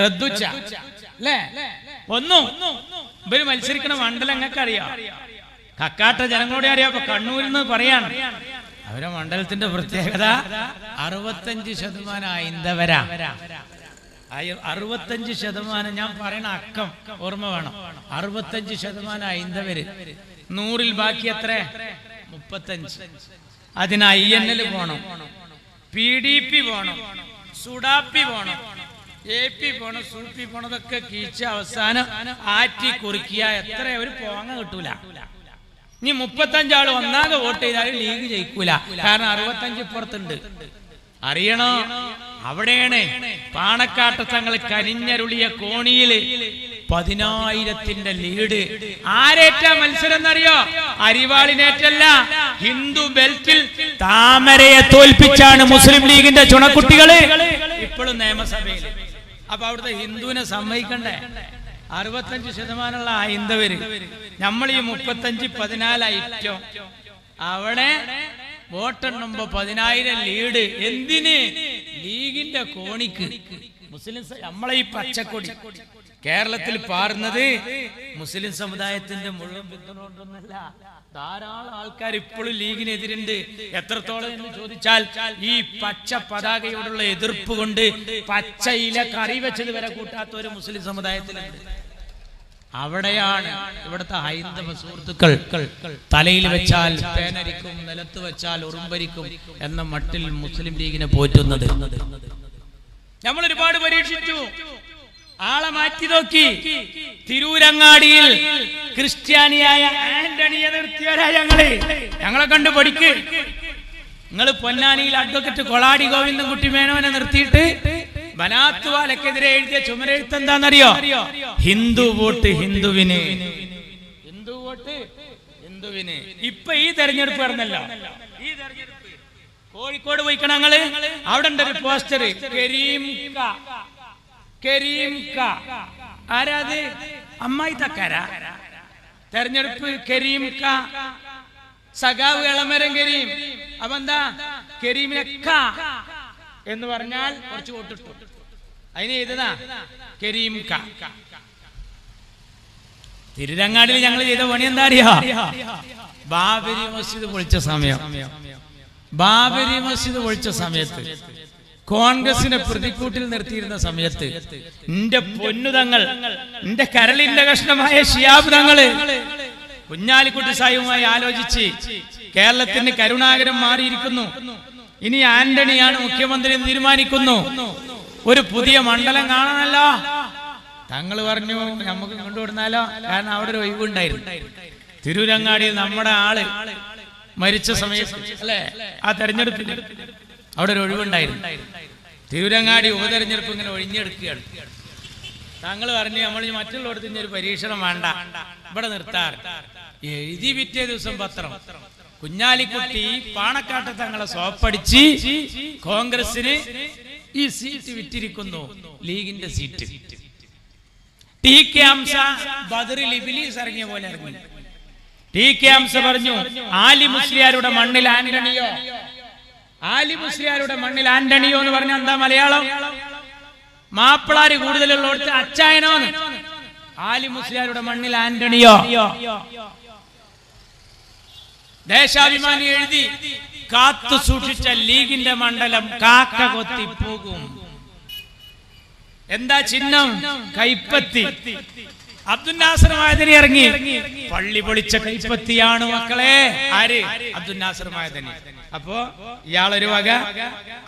റദ്ദുച്ച അല്ലേ? ഒന്നും ഇവര് മത്സരിക്കണ മണ്ഡലം ഞങ്ങൾക്ക് അറിയാം. കക്കാട്ട ജനങ്ങളോടെ അറിയാം. അപ്പൊ കണ്ണൂരിൽ നിന്ന് പറയാണ് അവരെ മണ്ഡലത്തിന്റെ പ്രത്യേകത 65% ഹൈന്ദവരാ. 65%. ഞാൻ പറയണ അക്കം ഓർമ്മ വേണം. 65% ഹൈന്ദവര്. 100-ൽ ബാക്കി എത്ര? 35. അതിന് INL പോണം, PDP പോണം, സുഡാപ്പി പോണം, AP പോണം, സൂപ്പി പോണതൊക്കെ കീച്ച അവസാനം ആറ്റി കുറിക്കിയ എത്ര ഒരു പോങ്ങ കിട്ടൂല. ഇനി 35 ആള് ഒന്നാകെ വോട്ട് ചെയ്താലും ലീഗ് ജയിക്കൂല. കാരണം 65 ഇപ്പുറത്തുണ്ട്. അറിയണോ? അവിടെയാണ് പാണക്കാട്ട് തങ്ങൾ കരിഞ്ഞരുളിയ കോണിയില് 10,000-ന്റെ ലീഡ്. ആരേറ്റ മത്സരം എന്നറിയോ? അരിവാളിനേറ്റല്ല, ഹിന്ദു ബെൽറ്റിൽ താമരയെ തോൽപ്പിച്ചാണ് മുസ്ലിം ലീഗിന്റെ ചുണക്കുട്ടികള് ഇപ്പോഴും നിയമസഭയിൽ. അപ്പൊ അവിടുത്തെ ഹിന്ദുവിനെ സമ്മതിക്കണ്ടേ? 65% ഹൈന്ദവര്. നമ്മൾ ഈ 35-14 ഐറ്റം. അവിടെ വോട്ടെണ്ണുമ്പോ 10,000 ലീഡ്. എന്തിന്? ലീഗിന്റെ കോണിക്ക്. മുസ്ലിം നമ്മളെ ഈ പച്ചക്കൊടി കേരളത്തിൽ പാറുന്നത് മുസ്ലിം സമുദായത്തിന്റെ മുഴുവൻ പിന്തുണ കൊണ്ടൊന്നല്ല. ധാരാളം ആൾക്കാർ ഇപ്പോഴും ലീഗിനെതിരുണ്ട്. എത്രത്തോളം എന്ന് ചോദിച്ചാൽ ഈ പച്ച പതാകയോടുള്ള എതിർപ്പ് കൊണ്ട് പച്ച ഇല കറി വെച്ചത് വരെ കൂട്ടാത്ത ഒരു മുസ്ലിം സമുദായത്തിലുണ്ട്. അവിടെയാണ് ഇവിടുത്തെ ഹൈന്ദവ സുഹൃത്തുക്കൾ തലയിൽ വെച്ചാൽ പേനരിക്കും, നിലത്ത് വെച്ചാൽ ഉറുമ്പരിക്കും എന്ന മട്ടിൽ മുസ്ലിം ലീഗിനെ പോറ്റുന്നത്. നമ്മൾ ഒരുപാട് പരീക്ഷിച്ചു, ആളെ മാറ്റി നോക്കി. തിരൂരങ്ങാടിയിൽ ക്രിസ്ത്യാനിയായ ആന്റണിയെ നിർത്തിയവരാ ഞങ്ങളെ കണ്ടു പഠിക്ക്. നിങ്ങൾ പൊന്നാനിയിൽ അഡ്വക്കേറ്റ് കൊളാടി ഗോവിന്ദൻകുട്ടി മേനോനെ നിർത്തിയിട്ട് ബനാത്തുവാലക്കെതിരെ എഴുതിയ ചുമരെഴുത്ത് എന്താണെന്നറിയോ? ഹിന്ദു വോട്ട് ഹിന്ദുവിന്, ഹിന്ദു വോട്ട് ഹിന്ദുവിന്. ഇപ്പൊ ഈ തെരഞ്ഞെടുപ്പ് നടന്നല്ലോ, ഈ തെരഞ്ഞെടുപ്പ് കോഴിക്കോട് പോയിക്കണ ഞങ്ങള്. അവിടെ ഉണ്ട് ഒരു പോസ്റ്റർ, കരീം ക. ആരാത്? അമ്മായി തക്കാരാ. തെരഞ്ഞെടുപ്പ് കരീം ക, സഖാവ് എളമരം കരീം. അപ്പൊ എന്താ? കരീമിനെ ക എന്ന് പറഞ്ഞാൽ കുറച്ച് വോട്ടിട്ടു. അതിന് ചെയ്തതാ കരീം ക. തിരുരങ്ങാടിൽ ഞങ്ങൾ ചെയ്ത പണി എന്താ അറിയാ? ബാബരി മസ്ജിദ് പൊളിച്ച സമയം ബാബരി മസ്ജിദ് ഒഴിച്ച സമയത്ത്, കോൺഗ്രസിനെ പ്രതിക്കൂട്ടിൽ നിർത്തിയിരുന്ന സമയത്ത് എന്റെ പൊന്നുതങ്ങൾ, എന്റെ കരളിന്റെ കഷ്ണമായ ശിഹാബ് തങ്ങള് കുഞ്ഞാലിക്കുട്ടി സാഹിബുമായി ആലോചിച്ച് കേരളത്തിന് കരുണാകരൻ മാറിയിരിക്കുന്നു, ഇനി ആന്റണിയാണ് മുഖ്യമന്ത്രി എന്ന് തീരുമാനിക്കുന്നു, ഒരു പുതിയ മണ്ഡലം കാണണമല്ലോ. തങ്ങൾ പറഞ്ഞു നമുക്ക് കൊണ്ടുവിടുന്നാലോ, കാരണം അവിടെ ഒരു ഒഴിവുണ്ടായിരുന്നു. തിരൂരങ്ങാടിയിൽ നമ്മുടെ ആള് മരിച്ച സമയത്ത് അല്ലെ, ആ തെരഞ്ഞെടുപ്പിൽ അവിടെ ഒരു ഒഴിവുണ്ടായിരുന്നു. തിരൂരങ്ങാടി ഉപതെരഞ്ഞെടുപ്പ് ഇങ്ങനെ ഒഴിഞ്ഞെടുക്കുകയാണ്. താങ്കൾ പറഞ്ഞു നമ്മൾ മറ്റുള്ളവർക്ക് ഇനി ഒരു പരീക്ഷണം വേണ്ട, ഇവിടെ നിർത്താറ്. എഴുതി പിറ്റേ ദിവസം പത്രം, കുഞ്ഞാലിക്കുട്ടി പാണക്കാട്ട് തങ്ങളെ സോപ്പടിച്ച് കോൺഗ്രസിന് ഈ സീറ്റ് വിറ്റിരിക്കുന്നു, ലീഗിന്റെ സീറ്റ്. ടി കെ ഹംസ ബദറിൽ ഇബ്ലീസ് ഇറങ്ങിയ പോലെ ഇറങ്ങി. ടി കെ ഹംസ പറഞ്ഞു ആലി മുസ്ലിയാരുടെ മണ്ണിൽ ആന്റണിയോ, ആലി മുസ്ലിയാരുടെ മണ്ണിൽ ആന്റണിയോ എന്ന് പറഞ്ഞ എന്താ മലയാളം? മാപ്പിളാര് കൂടുതലുള്ളവർക്ക് അച്ചായനോന്ന്. ആലി മുസ്ലിയാരുടെ മണ്ണിൽ ആന്റണിയോ. ദേശാഭിമാനി എഴുതി കാത്തു സൂക്ഷിച്ച ലീഗിന്റെ മണ്ഡലം കാക്ക കൊത്തി പോകും. എന്താ ചിഹ്നം? കൈപ്പത്തി. അബ്ദുൽ നാസർ മഅദനി ഇറങ്ങി, പള്ളി പൊളിച്ച കൈപ്പത്തിയാണ് മക്കളെ. ആര്? അബ്ദുൽ നാസർ മഅദനി. അപ്പോ ഇയാളൊരു വക,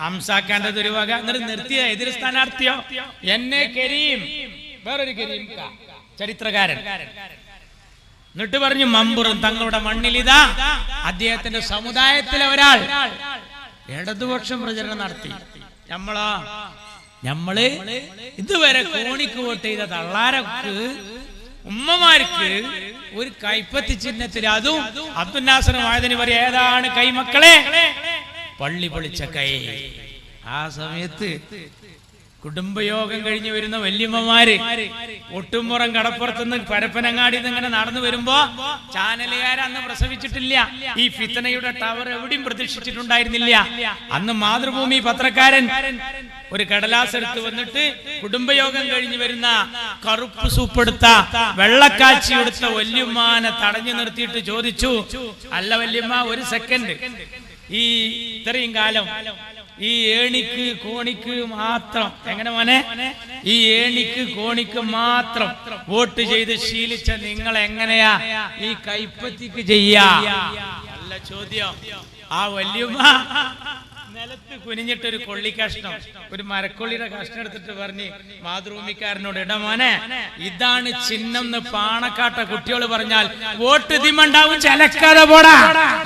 ഹംസാക്കാന്റെ ഒരു വക. എന്നിട്ട് നിർത്തിയ എതിർ സ്ഥാനാർത്ഥിയോ എന്നെ കരീം, വേറൊരു കരീം ചരിത്രകാരൻ. എന്നിട്ട് പറഞ്ഞു മമ്പുറം തങ്ങളുടെ മണ്ണിലിതാ അദ്ദേഹത്തിന്റെ സമുദായത്തിലെ ഒരാൾ ഇടതുപക്ഷം പ്രചരണം നടത്തി. നമ്മള് ഇതുവരെ കോണിക്ക് വോട്ട് ചെയ്ത തള്ളാരക്ക് ഉമ്മമാർക്ക് ഒരു കൈപ്പത്തി ചിഹ്നത്തിൽ, അതും അബ്ദുൽ നാസർ മഅദനി പറയും ഏതാണ് കൈ മക്കളെ? പള്ളി പൊളിച്ച കൈ. ആ സമയത്ത് കുടുംബയോഗം കഴിഞ്ഞ് വരുന്ന വല്യമ്മമാര് ഒട്ടുംപുറം കടപ്പുറത്തുനിന്ന് പരപ്പനങ്ങാടി ഇങ്ങനെ നടന്നു വരുമ്പോ ചാനലുകാർ അന്ന് പ്രസവിച്ചിട്ടില്ല, ഈ ഫിത്തനയുടെ ടവർ എവിടെയും പ്രതീക്ഷിച്ചിട്ടുണ്ടായിരുന്നില്ല. അന്ന് മാതൃഭൂമി പത്രക്കാരൻ ഒരു കടലാസ് എടുത്ത് വന്നിട്ട് കുടുംബയോഗം കഴിഞ്ഞ് വരുന്ന കറുപ്പ് സൂപ്പെടുത്ത വെള്ളക്കാച്ചി എടുത്ത വല്യമ്മാനെ തടഞ്ഞു നിർത്തിയിട്ട് ചോദിച്ചു, അല്ല വല്യമ്മ ഒരു സെക്കൻഡ്, ഈ ഇത്രയും കാലം ഈ ഏണിക്ക് കോണിക്ക് മാത്രം, എങ്ങനെ മോനെ, ഈ ഏണിക്ക് കോണിക്ക് മാത്രം വോട്ട് ചെയ്ത് ശീലിച്ച നിങ്ങൾ എങ്ങനെയാ ഈ കൈപ്പത്തിക്ക് ചെയ്യാ? നല്ല ചോദ്യം. ആ വല്യമ്മ നിലത്ത് കുനിഞ്ഞിട്ടൊരു കൊള്ളി കഷ്ണം, ഒരു മരക്കൊള്ളിയുടെ കഷ്ണം എടുത്തിട്ട് പറഞ്ഞ് മാതൃഭൂമിക്കാരനോട്, ഇടമോനെ ഇതാണ് ചിഹ്നം എന്ന് പാണക്കാട്ട കുട്ടികൾ പറഞ്ഞാൽ വോട്ട് ഇതിമുണ്ടാവും, ചലക്കാതെ പോടാ.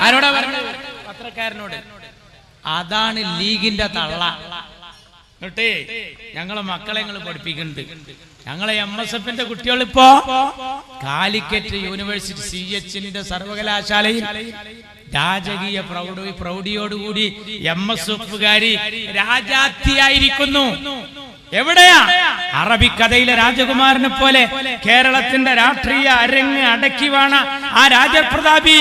ആരോടാ പറഞ്ഞത്? പത്രക്കാരനോട്. അതാണ് ലീഗിന്റെ തള്ള. എന്നിട്ടേ ഞങ്ങളെ മക്കളെ ഞങ്ങൾ പഠിപ്പിക്കുന്നുണ്ട്. ഞങ്ങളെ MSFന്റെ കുട്ടികൾ ഇപ്പോ കാലിക്കറ്റ് യൂണിവേഴ്സിറ്റി CHന്റെ സർവകലാശാലയിൽ രാജകീയ പ്രൗഢിയോടുകൂടി MSFകാരി രാജാത്തിയായിരിക്കുന്നു. എവിടെയാ? അറബിക്കഥയിലെ രാജകുമാരനെ പോലെ കേരളത്തിന്റെ രാഷ്ട്രീയ അരങ്ങ് അടക്കി വാണ ആ രാജപ്രതാപി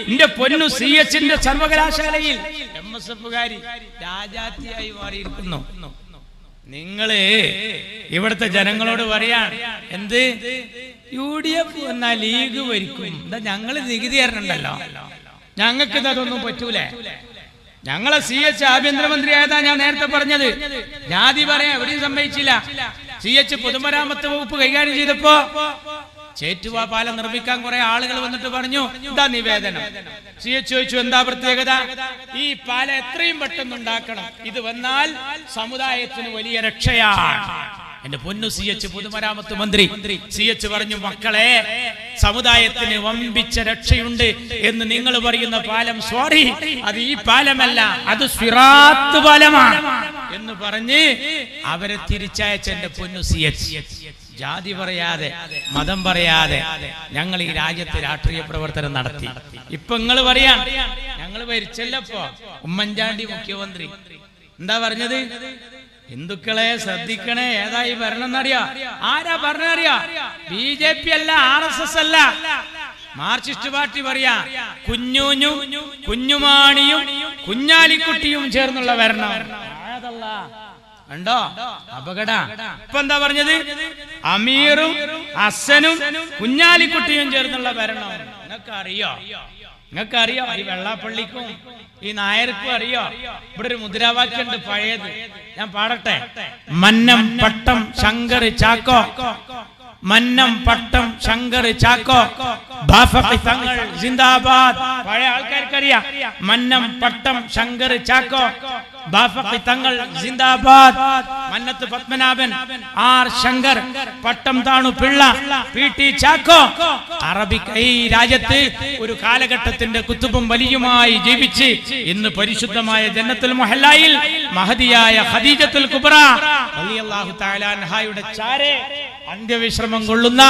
എന്റെ പൊന്നു CHന്റെ സർവകലാശാലയിൽ MSFകാരി രാജാത്തിയായി മാറിയിരിക്കുന്നു. നിങ്ങള് ഇവിടുത്തെ ജനങ്ങളോട് പറയാൻ എന്ത്? UDF എന്നാ ലീഗ് ഭരിക്കും. എന്താ ഞങ്ങള് നികുതി തരണുണ്ടല്ലോ, ഞങ്ങൾക്ക് ഇതൊന്നും പറ്റൂലേ? ഞങ്ങളെ CH ആഭ്യന്തരമന്ത്രി ആയതാ ഞാൻ നേരത്തെ പറഞ്ഞത്. ജാതി പറയാൻ എവിടെയും സംഭവിച്ചില്ല. CH പൊതുമരാമത്ത് വകുപ്പ് കൈകാര്യം ചെയ്തപ്പോ ചേറ്റുവ പാലം നിർമ്മിക്കാൻ കുറെ ആളുകൾ വന്നിട്ട് പറഞ്ഞു എന്താ നിവേദനം. CH ചോദിച്ചു എന്താ പ്രത്യേകത? ഈ പാലം എത്രയും പെട്ടെന്ന് ഉണ്ടാക്കണം, ഇത് വന്നാൽ സമുദായത്തിന് വലിയ രക്ഷയാണ്. എന്റെ പൊന്നു CH പൊതുമരാമത്ത് മന്ത്രി CH പറഞ്ഞു, മക്കളെ സമുദായത്തിന് വമ്പിച്ച രക്ഷയുണ്ട് എന്ന് നിങ്ങൾ പറയുന്ന പാലം, സോറി അത് ഈ പാലമല്ല, അത് സിറാത്ത് പാലമാണ് എന്ന് പറഞ്ഞ് അവരെ തിരിച്ചയച്ച എന്റെ പൊന്നു CH. ജാതി പറയാതെ മതം പറയാതെ ഞങ്ങൾ ഈ രാജ്യത്ത് രാഷ്ട്രീയ പ്രവർത്തനം നടത്തി. ഇപ്പൊ നിങ്ങൾ പറയാ ഞങ്ങൾ ഭരിച്ചല്ലപ്പോ ഉമ്മൻചാണ്ടി മുഖ്യമന്ത്രി എന്താ പറഞ്ഞത്? ഹിന്ദുക്കളെ ശ്രദ്ധിക്കണേ, ഏതായി ഭരണം എന്നറിയാ? ആരാ ഭരണറിയാ? BJP അല്ല, RSS അല്ല, മാർക്സിസ്റ്റ് പാർട്ടി പറയാ. കുഞ്ഞൂഞ്ഞും കുഞ്ഞുമാണിയും കുഞ്ഞാലിക്കുട്ടിയും ചേർന്നുള്ള ഭരണം. ഉണ്ടോ? അപകട. ഇപ്പൊ എന്താ പറഞ്ഞത്? അമീറും ഹസനും കുഞ്ഞാലിക്കുട്ടിയും ചേർന്നുള്ള ഭരണം. എന്നൊക്കെ അറിയോ? നിങ്ങൾക്ക് അറിയോ ഈ വെള്ളാപ്പള്ളിക്കും ഈ നായർക്കും അറിയോ? ഇവിടെ ഒരു മുദ്രാവാക്യം ഉണ്ട് പഴയത്, ഞാൻ പാടട്ടെ. മന്നം പട്ടം ശങ്കർ ചാക്കോ, മന്നം പട്ടം ശങ്കർ ചാക്കോ, ബാഫഖി തങ്ങൾ ജിന്ദാബാദ്. പഴയ ആൾക്കാർക്കറിയാം മന്നം പട്ടം ശങ്കർ ചാക്കോ, ബാഫഖി തങ്ങൾ ജിന്ദാബാദ്. മന്നത്ത് പത്മനാഭൻ, ആർ ശങ്കർ, പട്ടം താണു പിള്ള, പി.ടി. ചാക്കോ. അറബിക് ഈ രാജ്യത്ത് ഒരു കാലഘട്ടത്തിന്റെ കുത്തുബും വലിയുമായി ജീവിച്ച് ഇന്ന് പരിശുദ്ധമായ ജന്നത്തുൽ മുഹല്ലയിൽ മഹദിയായ ഖദീജത്തുൽ കുബ്ര റളിയല്ലാഹു തആല അൻഹയുടെ ചാരെ അന്ത്യവിശ്രമം കൊള്ളുന്ന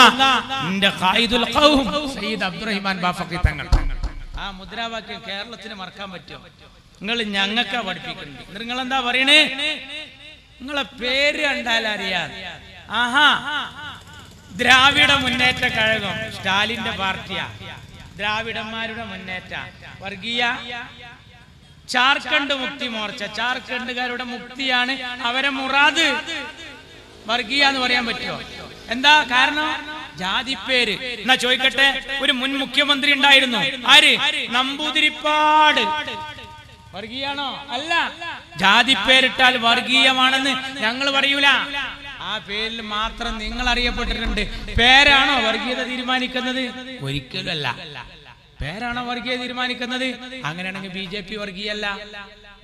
എന്റെ ഖായിദുൽ ഖൗം സയ്യിദ് അബ്ദുറഹിമാൻ ബാഫഖി തങ്ങൾ. ആ മുദ്രാവാക്യം കേരളത്തിന് മറക്കാൻ പറ്റുമോ? നിങ്ങൾ ഞങ്ങൾക്കാ പഠിപ്പിക്കുന്നുണ്ട്. നിങ്ങൾ എന്താ പറയണേ? നിങ്ങളെ പേര് കണ്ടാൽ അറിയാം. ആഹാ, ദ്രാവിഡ മുന്നേറ്റ കഴകം സ്റ്റാലിന്റെ പാർട്ടിയാ. ദ്രാവിഡന്മാരുടെ മുന്നേറ്റ വർഗീയ. ജാർഖണ്ഡ് മുക്തി മോർച്ച, ജാർഖണ്ഡുകാരുടെ മുക്തിയാണ് അവരെ മുറാദ്. വർഗീയ എന്ന് പറയാൻ പറ്റുമോ? എന്താ കാരണം? ജാതിപ്പേര്. എന്നാ ചോദിക്കട്ടെ, ഒരു മുൻ മുഖ്യമന്ത്രി ഉണ്ടായിരുന്നു, ആര്? നമ്പൂതിരിപ്പാട്. വർഗീയാണോ? അല്ല. ജാതിപ്പേരിട്ടാൽ വർഗീയമാണെന്ന് ഞങ്ങൾ പറയൂല. ആ പേരിൽ മാത്രം നിങ്ങൾ അറിയപ്പെട്ടിട്ടുണ്ട്. പേരാണോ വർഗീയത തീരുമാനിക്കുന്നത്? ഒരിക്കലും അല്ല. പേരാണോ വർഗീയത തീരുമാനിക്കുന്നത്? അങ്ങനെയാണെങ്കിൽ BJP വർഗീയല്ല.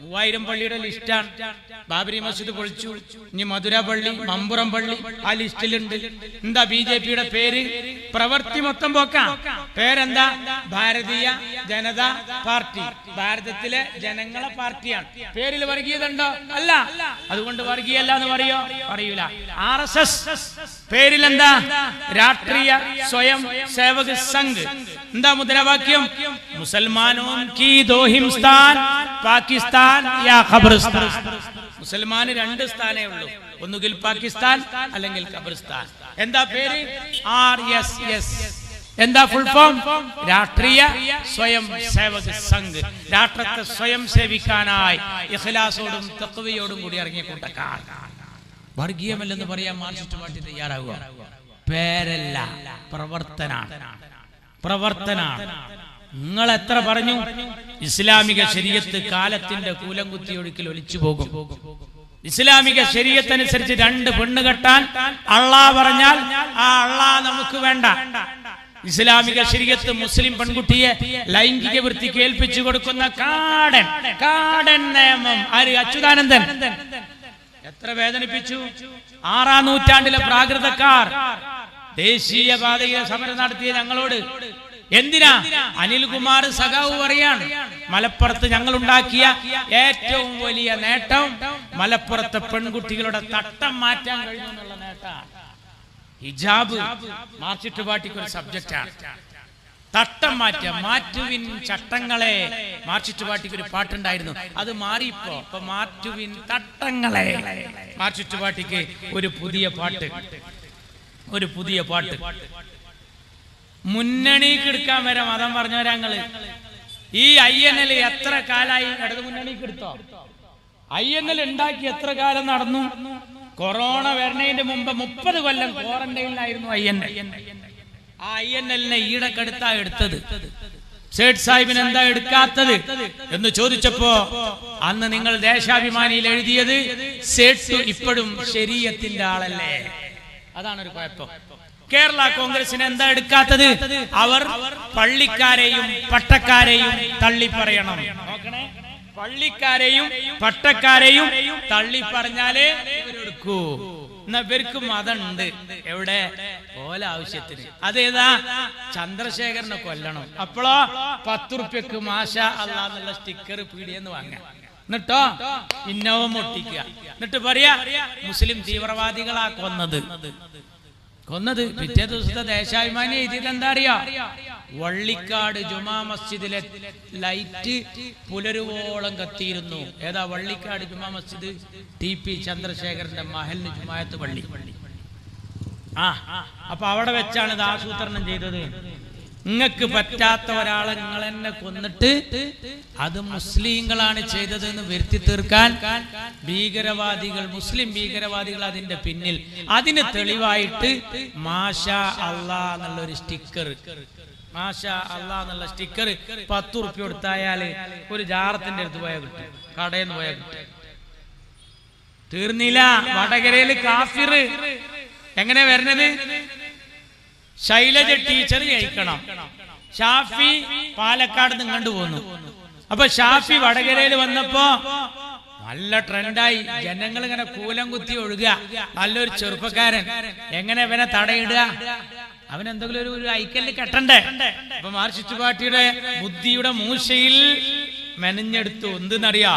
3000 പള്ളിയുടെ ലിസ്റ്റാണ്. ബാബരി മസ്ജിദ് പൊളിച്ചു, ഇനി മധുര പള്ളി, മമ്പുറം പള്ളി ആ ലിസ്റ്റിലുണ്ട്. എന്താ BJPയുടെ പേര്? പ്രവൃത്തി മൊത്തം പോക്കാം. പേരെന്താ? ഭാരതീയ ജനതാ പാർട്ടി. ഭാരതത്തിലെ ജനങ്ങളെ പാർട്ടിയാണ്. പേരിൽ വർഗീയത ഉണ്ടോ? അല്ല. അതുകൊണ്ട് വർഗീയല്ല എന്ന് പറയോ? പറയൂല. RSS പേരിൽ എന്താ? രാഷ്ട്രീയ സ്വയം സേവക് സംഘ്. എന്താ മുദ്രാവാക്യം? മുസൽമാനോं की दो हिंदुस्तान, പാകിസ്ഥാൻ യാ ഖബർസ്ഥാൻ. മുസൽമാന് 2 സ്ഥാനേ ഉള്ളൂ, ഒന്നുകിൽ പാകിസ്ഥാൻ അല്ലെങ്കിൽ ഖബർസ്ഥാൻ. എന്താ പേര്? RSS. എന്താ ഫുൾ ഫോം? രാഷ്ട്രീയ സ്വയം സേവക് സംഘ്. രാഷ്ട്രത്തെ സ്വയം സേവിക്കാനായി ഇഖ്ലാസോടും തഖ്വയോടും കൂടി ഇറങ്ങിയ കൂട്ടക്കാർ. വർഗീയമല്ലെന്ന് പറയാൻ മാർക്സിസ്റ്റ് പാർട്ടി തയ്യാറാവുക? പേരല്ല, പ്രവർത്തനാണ്. നിങ്ങൾ എത്ര പറഞ്ഞു? ഇസ്ലാമിക ശരീഅത്ത് കാലത്തിന്റെ കൂലം കുത്തിയൊഴുക്കിൽ ഒലിച്ചു പോകും. ഇസ്ലാമിക ശരീഅത്ത് അനുസരിച്ച് 2 പെണ്ണ് കെട്ടാൻ അള്ളാഹ് പറഞ്ഞാൽ ആ അള്ളാഹ് നമുക്ക് വേണ്ട. ഇസ്ലാമിക ശരീഅത്ത് മുസ്ലിം പെൺകുട്ടിയെ ലൈംഗിക വൃത്തിക്ക് ഏൽപ്പിച്ചു കൊടുക്കുന്ന കാടൻ നിയമം. ആര്? അച്യുതാനന്ദൻ. എത്ര വേദനിപ്പിച്ചു! 6-ാം നൂറ്റാണ്ടിലെ പ്രാകൃതക്കാർ ദേശീയ പാതയിലെ സമരം നടത്തിയ ഞങ്ങളോട് എന്തിനാ? അനിൽകുമാർ സഖാവ് പറയാണ്, മലപ്പുറത്ത് ഞങ്ങൾ ഉണ്ടാക്കിയ ഏറ്റവും വലിയ നേട്ടം മലപ്പുറത്തെ പെൺകുട്ടികളുടെ തട്ടം മാറ്റാൻ കഴിഞ്ഞു എന്നുള്ള നേട്ടമാണ്. ഹിജാബ് മാർക്സിസ്റ്റ് പാർട്ടിക്ക് ഒരു സബ്ജക്റ്റാണ്. തട്ടം മാറ്റുവിൻ ചട്ടങ്ങളെ. മാർക്സിസ്റ്റ് പാർട്ടിക്ക് ഒരു പാട്ടുണ്ടായിരുന്നു, അത് മാറിയിപ്പോ. ഇപ്പൊ മാറ്റുവിൻ തട്ടങ്ങളെ. മാർക്സിസ്റ്റ് പാർട്ടിക്ക് ഒരു പുതിയ പാട്ട്. മുന്നണിക്ക് എടുക്കാൻ വരെ മതം പറഞ്ഞവരങ്ങള്. ഈ INL എത്ര കാലായി ഇടത് മുന്നണിക്ക് എടുത്തോ? INL ഉണ്ടാക്കി എത്ര കാലം നടന്നു? കൊറോണ വരണതിന്റെ മുമ്പ് 30 കൊല്ലം ക്വാറന്റൈനിലായിരുന്നു INL. ആ INL-നെ ഈടക്കെടുത്താ എടുത്തത്. സേഠ് സാഹിബിന് എന്താ എടുക്കാത്തത് എന്ന് ചോദിച്ചപ്പോ അന്ന് നിങ്ങൾ ദേശാഭിമാനിയിൽ എഴുതിയത് സേഠ് ഇപ്പോഴും ശരീഅത്തിന്റെ ആളല്ലേ. അതാണ് ഒരു കുഴപ്പം. കേരള കോൺഗ്രസിന് എന്താ എടുക്കാത്തത്? അവർ പള്ളിക്കാരെയും പട്ടക്കാരെയും തള്ളി പറയണം. പള്ളിക്കാരെയും പട്ടക്കാരെയും തള്ളി പറഞ്ഞാലേ ഇവരെടുക്കൂ. എന്നാ ഇവർക്കും മതമുണ്ട്. എവിടെ? ഓല ആവശ്യത്തിന്. അതേതാ? ചന്ദ്രശേഖരനെ കൊല്ലണം. അപ്പോഴോ 10 റുപ്യക്ക് മാഷാ അല്ലാ എന്നുള്ള സ്റ്റിക്കർ പീടിയെന്ന് വാങ്ങാം. എന്നിട്ടോ ഇന്നോവ ഒട്ടിക്കുക. എന്നിട്ട് പറയാ മുസ്ലിം തീവ്രവാദികളാ കൊന്നത്. പിറ്റേ ദിവസത്തെ ദേശാഭിമാനി എഴുതിയത് എന്താ അറിയാ? വള്ളിക്കാട് ജുമാ മസ്ജിദിലെ ലൈറ്റ് പുലരുവോളം കത്തിയിരുന്നു. ഏതാ? വള്ളിക്കാട് ജുമാ മസ്ജിദ്, TP ചന്ദ്രശേഖരന്റെ മഹലിന് ജുമായത്ത് പള്ളി. അപ്പൊ അവിടെ വെച്ചാണ് ഇത് ആസൂത്രണം ചെയ്തത്. നിങ്ങൾക്ക് പറ്റാത്ത ഒരാളെ നിങ്ങൾ എന്നെ കൊന്നിട്ട് അത് മുസ്ലിങ്ങളാണ് ചെയ്തതെന്ന് വരുത്തി തീർക്കാൻ മുസ്ലിം ഭീകരവാദികൾ അതിന്റെ പിന്നിൽ. അതിന് തെളിവായിട്ട് മാഷാ അല്ലാ എന്നുള്ളൊരു സ്റ്റിക്കർ മാഷാ അല്ലാഹ് എന്നുള്ള സ്റ്റിക്കർ 10 റുപ്യ കൊടുത്തായാല് ഒരു ജാറത്തിന്റെ അടുത്ത് പോയാൽ കിട്ടും, കടയിൽ നിന്ന് പോയാൽ കിട്ടും. തീർന്നില്ല. വടകരയില് കാഫിർ എങ്ങനെ വരുന്നത്? ശൈലജ ടീച്ചർ ജയിക്കണം, ഷാഫി പാലക്കാട് നിന്ന് കണ്ടു പോന്നു. അപ്പൊ ഷാഫി വടകരയിൽ വന്നപ്പോ നല്ല ട്രെൻഡായി. ജനങ്ങൾ ഇങ്ങനെ കൂലം കുത്തി ഒഴുകുക. നല്ലൊരു ചെറുപ്പക്കാരൻ, എങ്ങനെ ഇവനെ തടയിടുക? അവനെന്തെങ്കിലും ഒരു ഐക്കല്ല് കെട്ടണ്ടേ? അപ്പൊ മാർക്സിസ്റ്റ് പാർട്ടിയുടെ ബുദ്ധിയുടെ മൂശയിൽ മെനഞ്ഞെടുത്തു. എന്തെന്നറിയാ?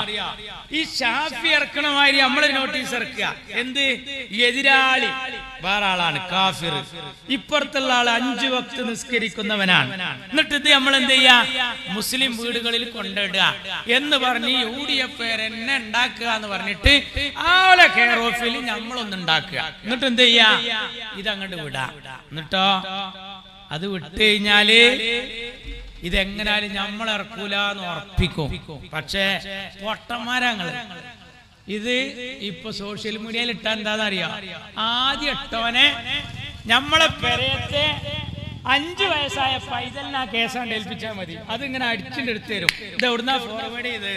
ഈ ഷാഫി ഇറക്കണമാതിരി നമ്മള് നോട്ടീസ് ഇറക്കുക. എന്ത്? എതിരാളി വേറെ ആളാണ്, കാഫിർ. ഇപ്പുറത്തുള്ള ആള് 5 വക്ത് നിസ്കരിക്കുന്നവനാണ്. എന്നിട്ട് ഇത് നമ്മൾ എന്ത് ചെയ്യാ? മുസ്ലിം വീടുകളിൽ കൊണ്ടിടുക എന്ന് പറഞ്ഞ് UDF എന്നെ ഉണ്ടാക്കുക എന്ന് പറഞ്ഞിട്ട് ആളെ കെയർ ഓഫിൽ നമ്മളൊന്ന് ഉണ്ടാക്കുക. എന്നിട്ട് എന്ത് ചെയ്യാ? ഇതങ്ങോട്ട് വിടാ. എന്നിട്ടോ അത് വിട്ട് കഴിഞ്ഞാല് ഇതെങ്ങനാലും നമ്മളിറക്കൂലെന്ന് ഉറപ്പിക്കും. പക്ഷേ പൊട്ടന്മാരങ്ങള് ഇത് ഇപ്പൊ സോഷ്യൽ മീഡിയയിൽ ഇട്ടാ എന്താണെന്നറിയാം? ആദ്യം ഇട്ടവനെ നമ്മളെ പെരയത്തെ 5 വയസ്സായ പൈതലിന് ആ കേസാണ്ട് ഏൽപ്പിച്ചാൽ മതി. അതിങ്ങനെ അടിച്ചിട്ട് എടുത്തു തരും. ഇത് എവിടുന്നാ ഫോർവേഡ് ചെയ്ത്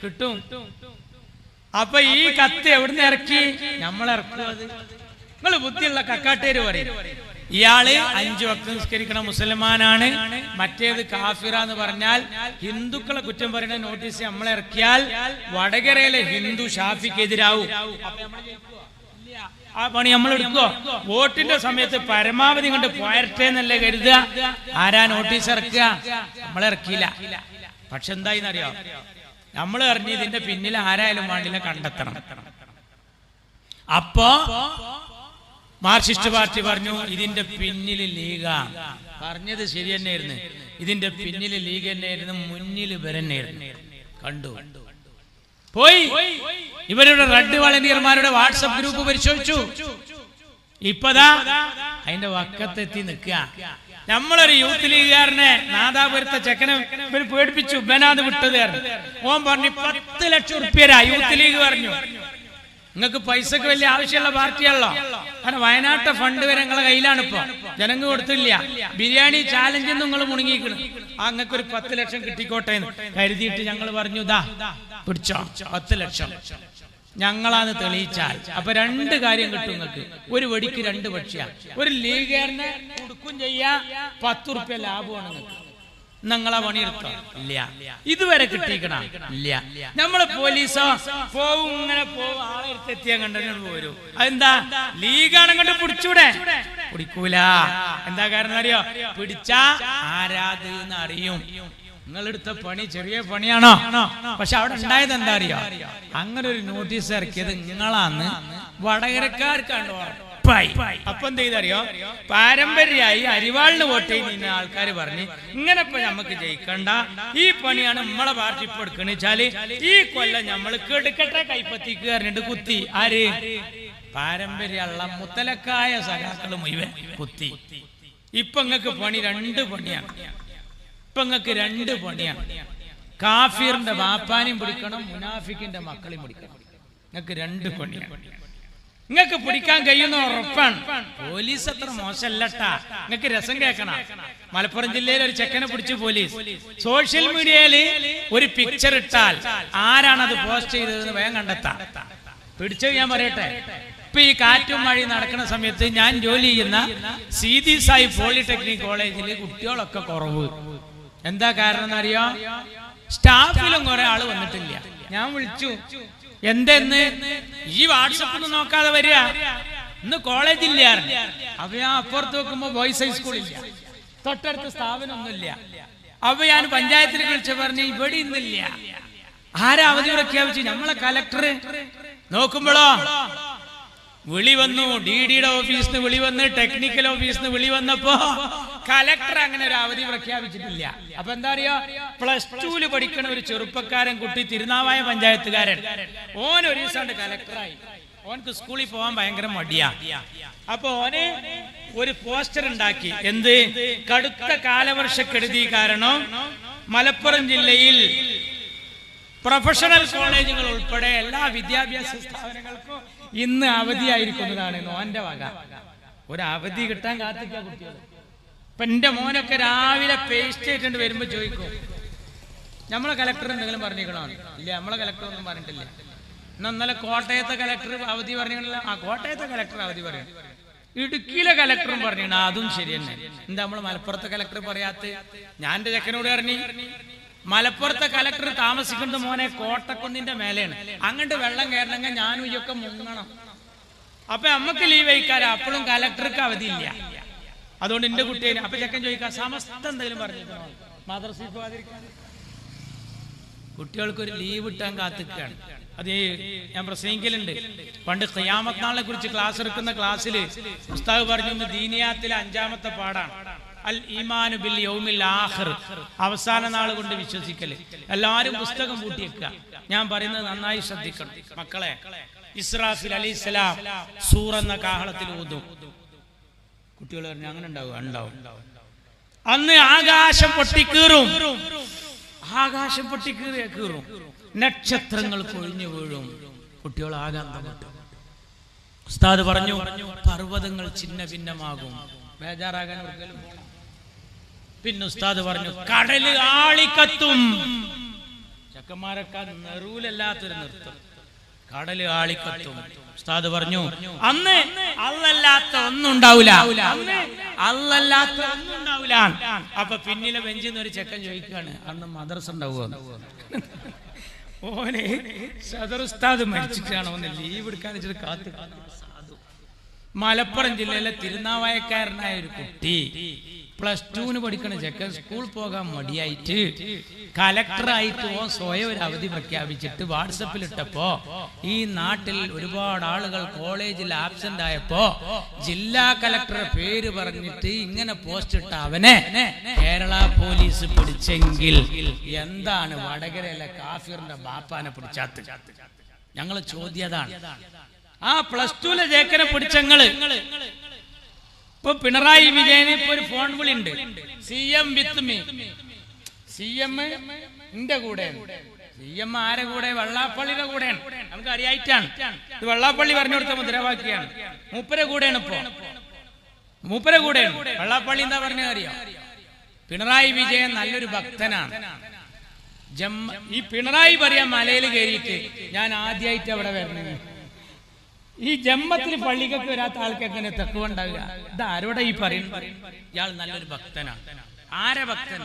കിട്ടും. അപ്പൊ ഈ കത്ത് എവിടുന്ന് ഇറക്കി? നമ്മളിറക്കും. അത് നിങ്ങൾ ബുദ്ധിയുള്ള കക്കാട്ടേര് പറയും. ഇയാള് 5 വക്ത് നിസ്കരിക്കണ മുസൽമാനാണ്, മറ്റേത് കാഫിറാന്ന് പറഞ്ഞാൽ ഹിന്ദുക്കളെ കുറ്റം പറയുന്ന നോട്ടീസ് നമ്മളിറക്കിയാൽ വടകരയിലെ ഹിന്ദു ഷാഫിക്കെതിരാവും. ആ പണി നമ്മൾ എടുക്കോ? വോട്ടിന്റെ സമയത്ത് പരമാവധി കൊണ്ട് പോയട്ടെ എന്നല്ലേ കരുതുക. ആരാ നോട്ടീസ് ഇറക്കുക? നമ്മളിറക്കിയില്ല. പക്ഷെ എന്തായിന്നറിയോ? നമ്മൾ അറിഞ്ഞ് ഇതിന്റെ പിന്നിൽ ആരായാലും വേണ്ടില്ല കണ്ടെത്തണം. അപ്പോ മാർക്സിസ്റ്റ് പാർട്ടി പറഞ്ഞു ഇതിന്റെ പിന്നിൽ ലീഗാ. പറഞ്ഞത് ശരി തന്നെയായിരുന്നു. ഇതിന്റെ പിന്നിൽ ലീഗ് തന്നെയായിരുന്നു, മുന്നിൽ ഇവരെന്നെയായിരുന്നു. കണ്ടു പോയി. ഇവരുടെ റെഡ് വളണ്ടിയർമാരുടെ വാട്സപ്പ് ഗ്രൂപ്പ് പരിശോധിച്ചു. ഇപ്പതാ അതിന്റെ വക്കത്തെത്തി നിൽക്കുക. നമ്മളൊരു യൂത്ത് ലീഗുകാരനെ നാദാപുരത്തെ ചെക്കനെ ഇവർ പേടിപ്പിച്ചു. ബനാദ് വിട്ടത് ഓൻ പറഞ്ഞു 10 ലക്ഷം ഉറുപ്പ്യരാ. യൂത്ത് ലീഗ് പറഞ്ഞു നിങ്ങൾക്ക് പൈസക്ക് വലിയ ആവശ്യമുള്ള പാർട്ടിയാണല്ലോ, കാരണം വയനാട്ടെ ഫണ്ട് വരെ നിങ്ങളെ കയ്യിലാണ്. ഇപ്പൊ ജനങ്ങൾ കൊടുത്തില്ല. ബിരിയാണി ചാലഞ്ച് നിങ്ങൾ മുണങ്ങിക്കണം. അങ്ങക്ക് ഒരു 10 ലക്ഷം കിട്ടിക്കോട്ടെ എന്ന് കരുതിയിട്ട് ഞങ്ങൾ പറഞ്ഞു ദാ പിടിച്ചോ 10 ലക്ഷം ഞങ്ങളാന്ന് തെളിയിച്ചാൽ അപ്പൊ 2 കാര്യം കിട്ടും നിങ്ങൾക്ക്. ഒരു വെടിക്ക് 2 പക്ഷിയാ. ഒരു ലീഗുകാരനെ കൊടുക്കും ചെയ്യാ, 10 റുപ്യ ലാഭമാണ് നിങ്ങൾക്ക്. നിങ്ങളെ പണിയെടുത്തോ? ഇല്ല. ഇതുവരെ കിട്ടിക്കണം? ഇല്ല. നമ്മള് പോലീസോ പോവും, ഇങ്ങനെ പോവും, ആളെ എടുത്തെത്തിയാൽ കണ്ടു പോരും. അതെന്താ? ലീഗാണ് കണ്ട് പിടിച്ചൂടെ? പിടിക്കൂല. എന്താ കാരണം അറിയോ? പിടിച്ചാ ആരാധന അറിയും. നിങ്ങളെടുത്ത പണി ചെറിയ പണിയാണോ? പക്ഷെ അവിടെ ഉണ്ടായത് എന്താ അറിയോ? അങ്ങനെ ഒരു നോട്ടീസ് ഇറക്കിയത് നിങ്ങളാന്ന് വടകരക്കാർക്കാണ്ട് ഉറപ്പായി. അപ്പൊ എന്ത് ചെയ്തറിയോ? പാരമ്പര്യമായി അരിവാളിന് വോട്ട് ചെയ്യുന്ന ആൾക്കാർ പറഞ്ഞ് ഇങ്ങനെ ഇപ്പൊ നമുക്ക് ജയിക്കണ്ട, ഈ പണിയാണ് നമ്മളെ പാർട്ടി ഇപ്പൊ എടുക്കണെന്ന് വെച്ചാല് ഈ കൊല്ലം നമ്മൾ കെടുക്കട്ടെ കൈപ്പത്തിക്ക് പറഞ്ഞിട്ട് കുത്തി. ആര്? പാരമ്പര്യമുള്ള മുത്തലക്കായ സഖാക്കൾ മുഴുവൻ കുത്തി. ഇപ്പൊ നിങ്ങൾക്ക് പണി 2 പണിയാണ്. ഇപ്പൊ നിങ്ങൾക്ക് 2 പണിയാണ്. കാഫിറിന്റെ ബാപ്പാനെയും പിടിക്കണം, മുനാഫിക്കിന്റെ മക്കളെയും പിടിക്കണം. നിങ്ങൾക്ക് 2 പണിയാണ്. നിങ്ങൾക്ക് പിടിക്കാൻ കഴിയുന്ന ഉറപ്പാണ്. പോലീസ് അത്ര മോശമല്ലട്ടാ. നിങ്ങൾക്ക് രസം കേൾക്കണം. മലപ്പുറം ജില്ലയിൽ ഒരു ചെക്കനെ പിടിച്ചു പോലീസ്. സോഷ്യൽ മീഡിയയില് ഒരു പിക്ചർ ഇട്ടാൽ ആരാണത് പോസ്റ്റ് ചെയ്തതെന്ന് വേഗം കണ്ടെത്താം. പിടിച്ചത് ഞാൻ പറയട്ടെ. ഇപ്പൊ ഈ കാറ്റും മഴയും നടക്കുന്ന സമയത്ത് ഞാൻ ജോലി ചെയ്യുന്ന സീതി സായി പോളിടെക്നിക് കോളേജിൽ കുട്ടികളൊക്കെ കുറവ്. എന്താ കാരണം എന്നറിയോ? സ്റ്റാഫിലും കുറെ ആള് വന്നിട്ടില്ല. ഞാൻ വിളിച്ചു, എന്തെന്ന്? ഈ വാട്സപ്പ് നോക്കാതെ വരിക, ഇന്ന് കോളേജില്ല. അപ്പൊ ഞാൻ അപ്പുറത്ത് നോക്കുമ്പോ ബോയ്സ് ഹൈസ്കൂളില്ല, തൊട്ടടുത്ത സ്ഥാപനമൊന്നുമില്ല. അപ്പൊ ഞാൻ പഞ്ചായത്തിൽ വിളിച്ചു പറഞ്ഞു ഇവിടെ ഇന്നില്ല. ആരാ അവധി പ്രഖ്യാപിച്ചു? നമ്മളെ കലക്ടർ. നോക്കുമ്പോഴോ വിളി വന്നു, DDയുടെ ഓഫീസിൽ നിന്ന് വിളി വന്ന്, ടെക്നിക്കൽ ഓഫീസിൽ നിന്ന് വിളി വന്നപ്പോ കലക്ടർ അങ്ങനെ ഒരു അവധി പ്രഖ്യാപിച്ചിട്ടില്ല. അപ്പൊ എന്താ അറിയോ? +2 പഠിക്കണ ഒരു ചെറുപ്പക്കാരൻ കുട്ടി, തിരുനാവായ പഞ്ചായത്തുകാരൻ, ഓൻ ഒരു ദിവസം കലക്ടറായി. ഓനക്ക് സ്കൂളിൽ പോകാൻ ഭയങ്കര മടിയാ. അപ്പൊ ഓന് ഒരു പോസ്റ്റർ ഉണ്ടാക്കി. എന്ത്? കടുത്ത കാലവർഷക്കെടുതി കാരണം മലപ്പുറം ജില്ലയിൽ പ്രൊഫഷണൽ കോളേജുകൾ ഉൾപ്പെടെ എല്ലാ വിദ്യാഭ്യാസ സ്ഥാപനങ്ങൾക്കും ഇന്ന് അവധിയായിരിക്കുന്നതാണ് ഓന്റെ വക. ഒരു അവധി കിട്ടാൻ കാത്തിക്ക കുട്ടികൾ. ഇപ്പൊ എന്റെ മോനൊക്കെ രാവിലെ പേസ്റ്റ് ആയിട്ടുണ്ട് വരുമ്പോ ചോദിക്കും, നമ്മളെ കലക്ടർ എന്തെങ്കിലും പറഞ്ഞിരിക്കണോ? ഇല്ല, നമ്മളെ കലക്ടർ ഒന്നും പറഞ്ഞിട്ടില്ല. ഇന്നലെ കോട്ടയത്തെ കലക്ടർ അവധി പറഞ്ഞില്ല. ആ കോട്ടയത്തെ കലക്ടർ അവധി പറയണം. ഇടുക്കിയിലെ കലക്ടറും പറഞ്ഞു, അതും ശരി തന്നെ. എന്താ നമ്മള് മലപ്പുറത്തെ കലക്ടർ പറയാത്ത? ഞാൻ എന്റെ ചെക്കനോട് പറഞ്ഞു, മലപ്പുറത്തെ കലക്ടർ താമസിക്കുന്നത് മോനെ കോട്ടക്കുന്നിന്റെ മേലെയാണ്. അങ്ങോട്ട് വെള്ളം കയറണമെങ്കിൽ ഞാനും ഇയൊക്കെ മുങ്ങണം. അപ്പൊ നമ്മക്ക് ലീവ് അയക്കാറ്, അപ്പോഴും കലക്ടർക്ക് അവധിയില്ല. അതുകൊണ്ട് എന്റെ കുട്ടിയെ അപ്പൊ ചെക്കൻ ചോദിക്കാം, സമസ്ത എന്തെങ്കിലും പറഞ്ഞിരിക്കണോ മദ്രസയിൽ പോകാതിരിക്കാൻ? കുട്ടികൾക്കൊരു ലീവ് കിട്ടാൻ കാത്തിക്കുകയാണ്. അത് ഞാൻ പ്രസംഗിക്കലുണ്ട്. പണ്ട് ഖിയാമത്ത് നാളിനെ കുറിച്ച് ക്ലാസ് എടുക്കുന്ന ക്ലാസ്സിൽ ഉസ്താദ് പറഞ്ഞു, ദീനിയാത്തിലെ 5ാമത്തെ പാടാണ് അൽ ഈമാനു ബിൽ യൗമിൽ ആഖിർ, അവസാന നാൾ കൊണ്ട് വിശ്വസിക്കല്. എല്ലാവരും പുസ്തകം പൂട്ടിയേക്കുക. ഞാൻ പറയുന്നത് നന്നായി ശ്രദ്ധിക്കണം മക്കളെ. ഇസ്രാഫിൽ അലൈഹിസ്സലാം സൂർ എന്ന കാഹളത്തിൽ ഊതും. കുട്ടികൾ പറഞ്ഞു, അങ്ങനെ ഉണ്ടാവും. അന്ന് ആകാശം പൊട്ടിക്കീറും, ആകാശം പൊട്ടിക്കീറും, നക്ഷത്രങ്ങൾ കൊഴിഞ്ഞു വീഴും. കുട്ടികൾ ആകാന്തപ്പെട്ടു. ഉസ്താദ് പറഞ്ഞു, പർവ്വതങ്ങൾ ചിന്ന ഭിന്നമാകും. ബേജാറാകാൻ ഒരിക്കലും. പിന്നെ ഉസ്താദ് പറഞ്ഞു, കടല് ആളിക്കത്തും. ചക്കന്മാരൊക്കെ നെറൂലല്ലാത്തൊരു നൃത്തം. കടല് ആളിക്കത്തും. ഉസ്താദ് പറഞ്ഞു, അന്ന് അല്ലല്ലാത്ത ഒന്നും ഉണ്ടാവില്ല. അപ്പൊ പിന്നിലെ ബെഞ്ചിൽ നിന്ന് ഒരു ചെക്കൻ ചോദിക്കാണ്, അന്ന് മദ്രസ ഉണ്ടാവുക? ഓനെ സദർ ഉസ്താദ് മരിച്ചിട്ടാണ് ഒന്ന് ലീവ് എടുക്കാൻ വെച്ചിട്ട് കാത്തു. മലപ്പുറം ജില്ലയിലെ തിരുനാവായക്കാരനായ ഒരു കുട്ടി +2 പഠിക്കണ ചെക്കൻ സ്കൂൾ പോകാൻ മടിയായിട്ട് കലക്ടറായിട്ട് സ്വയം ഒരു അവധി പ്രഖ്യാപിച്ചിട്ട് വാട്സപ്പിൽ ഇട്ടപ്പോ ഈ നാട്ടിൽ ഒരുപാട് ആളുകൾ കോളേജിൽ ആബ്സെന്റ് ആയപ്പോ ജില്ലാ കലക്ടറുടെ പേര് പറഞ്ഞിട്ട് ഇങ്ങനെ പോസ്റ്റ് ഇട്ട അവനെ കേരള പോലീസ് പിടിച്ചെങ്കിൽ എന്താണ് വടകരയിലെ കാഫിറിന്റെ ബാപ്പാനെ പിടിച്ചാത്ത്? ഞങ്ങള് ചോദ്യതാണ്. ആ +2 ചേക്കനെ പിടിച്ചങ്ങള് ഇപ്പൊ പിണറായി വിജയന് ഇപ്പൊ ഒരു ഫോൺ വിളി ഉണ്ട്, CM വിത്ത് മീ. CM എന്റെ കൂടെ. CM ആരെ കൂടെ? വെള്ളാപ്പള്ളിയുടെ കൂടെയാണ്. നമുക്ക് അറിയായിട്ടാണ് ഇത്. വെള്ളാപ്പള്ളി പറഞ്ഞു കൊടുത്ത മുദ്രാവാക്യാണ്. മൂപ്പരെ കൂടെയാണ് ഇപ്പൊ. മൂപ്പരെ കൂടെയാണ്. വെള്ളാപ്പള്ളി എന്താ പറഞ്ഞ അറിയാം? പിണറായി വിജയൻ നല്ലൊരു ഭക്തനാണ്. ഈ പിണറായി പറയാൻ മലയിൽ കയറിയിട്ട് ഞാൻ ആദ്യമായിട്ട് അവിടെ വരണേ. ഈ ജമ്മത്തിൽ പള്ളിക്കൊക്കെ വരാത്ത ആൾക്ക് എങ്ങനെ തക്കുവ ഉണ്ടാവുക? ഇത് ആരോടെ ഈ പറയുന്നത്? ഇയാൾ നല്ലൊരു ഭക്തനാണ്. ആരെ ഭക്തൻ?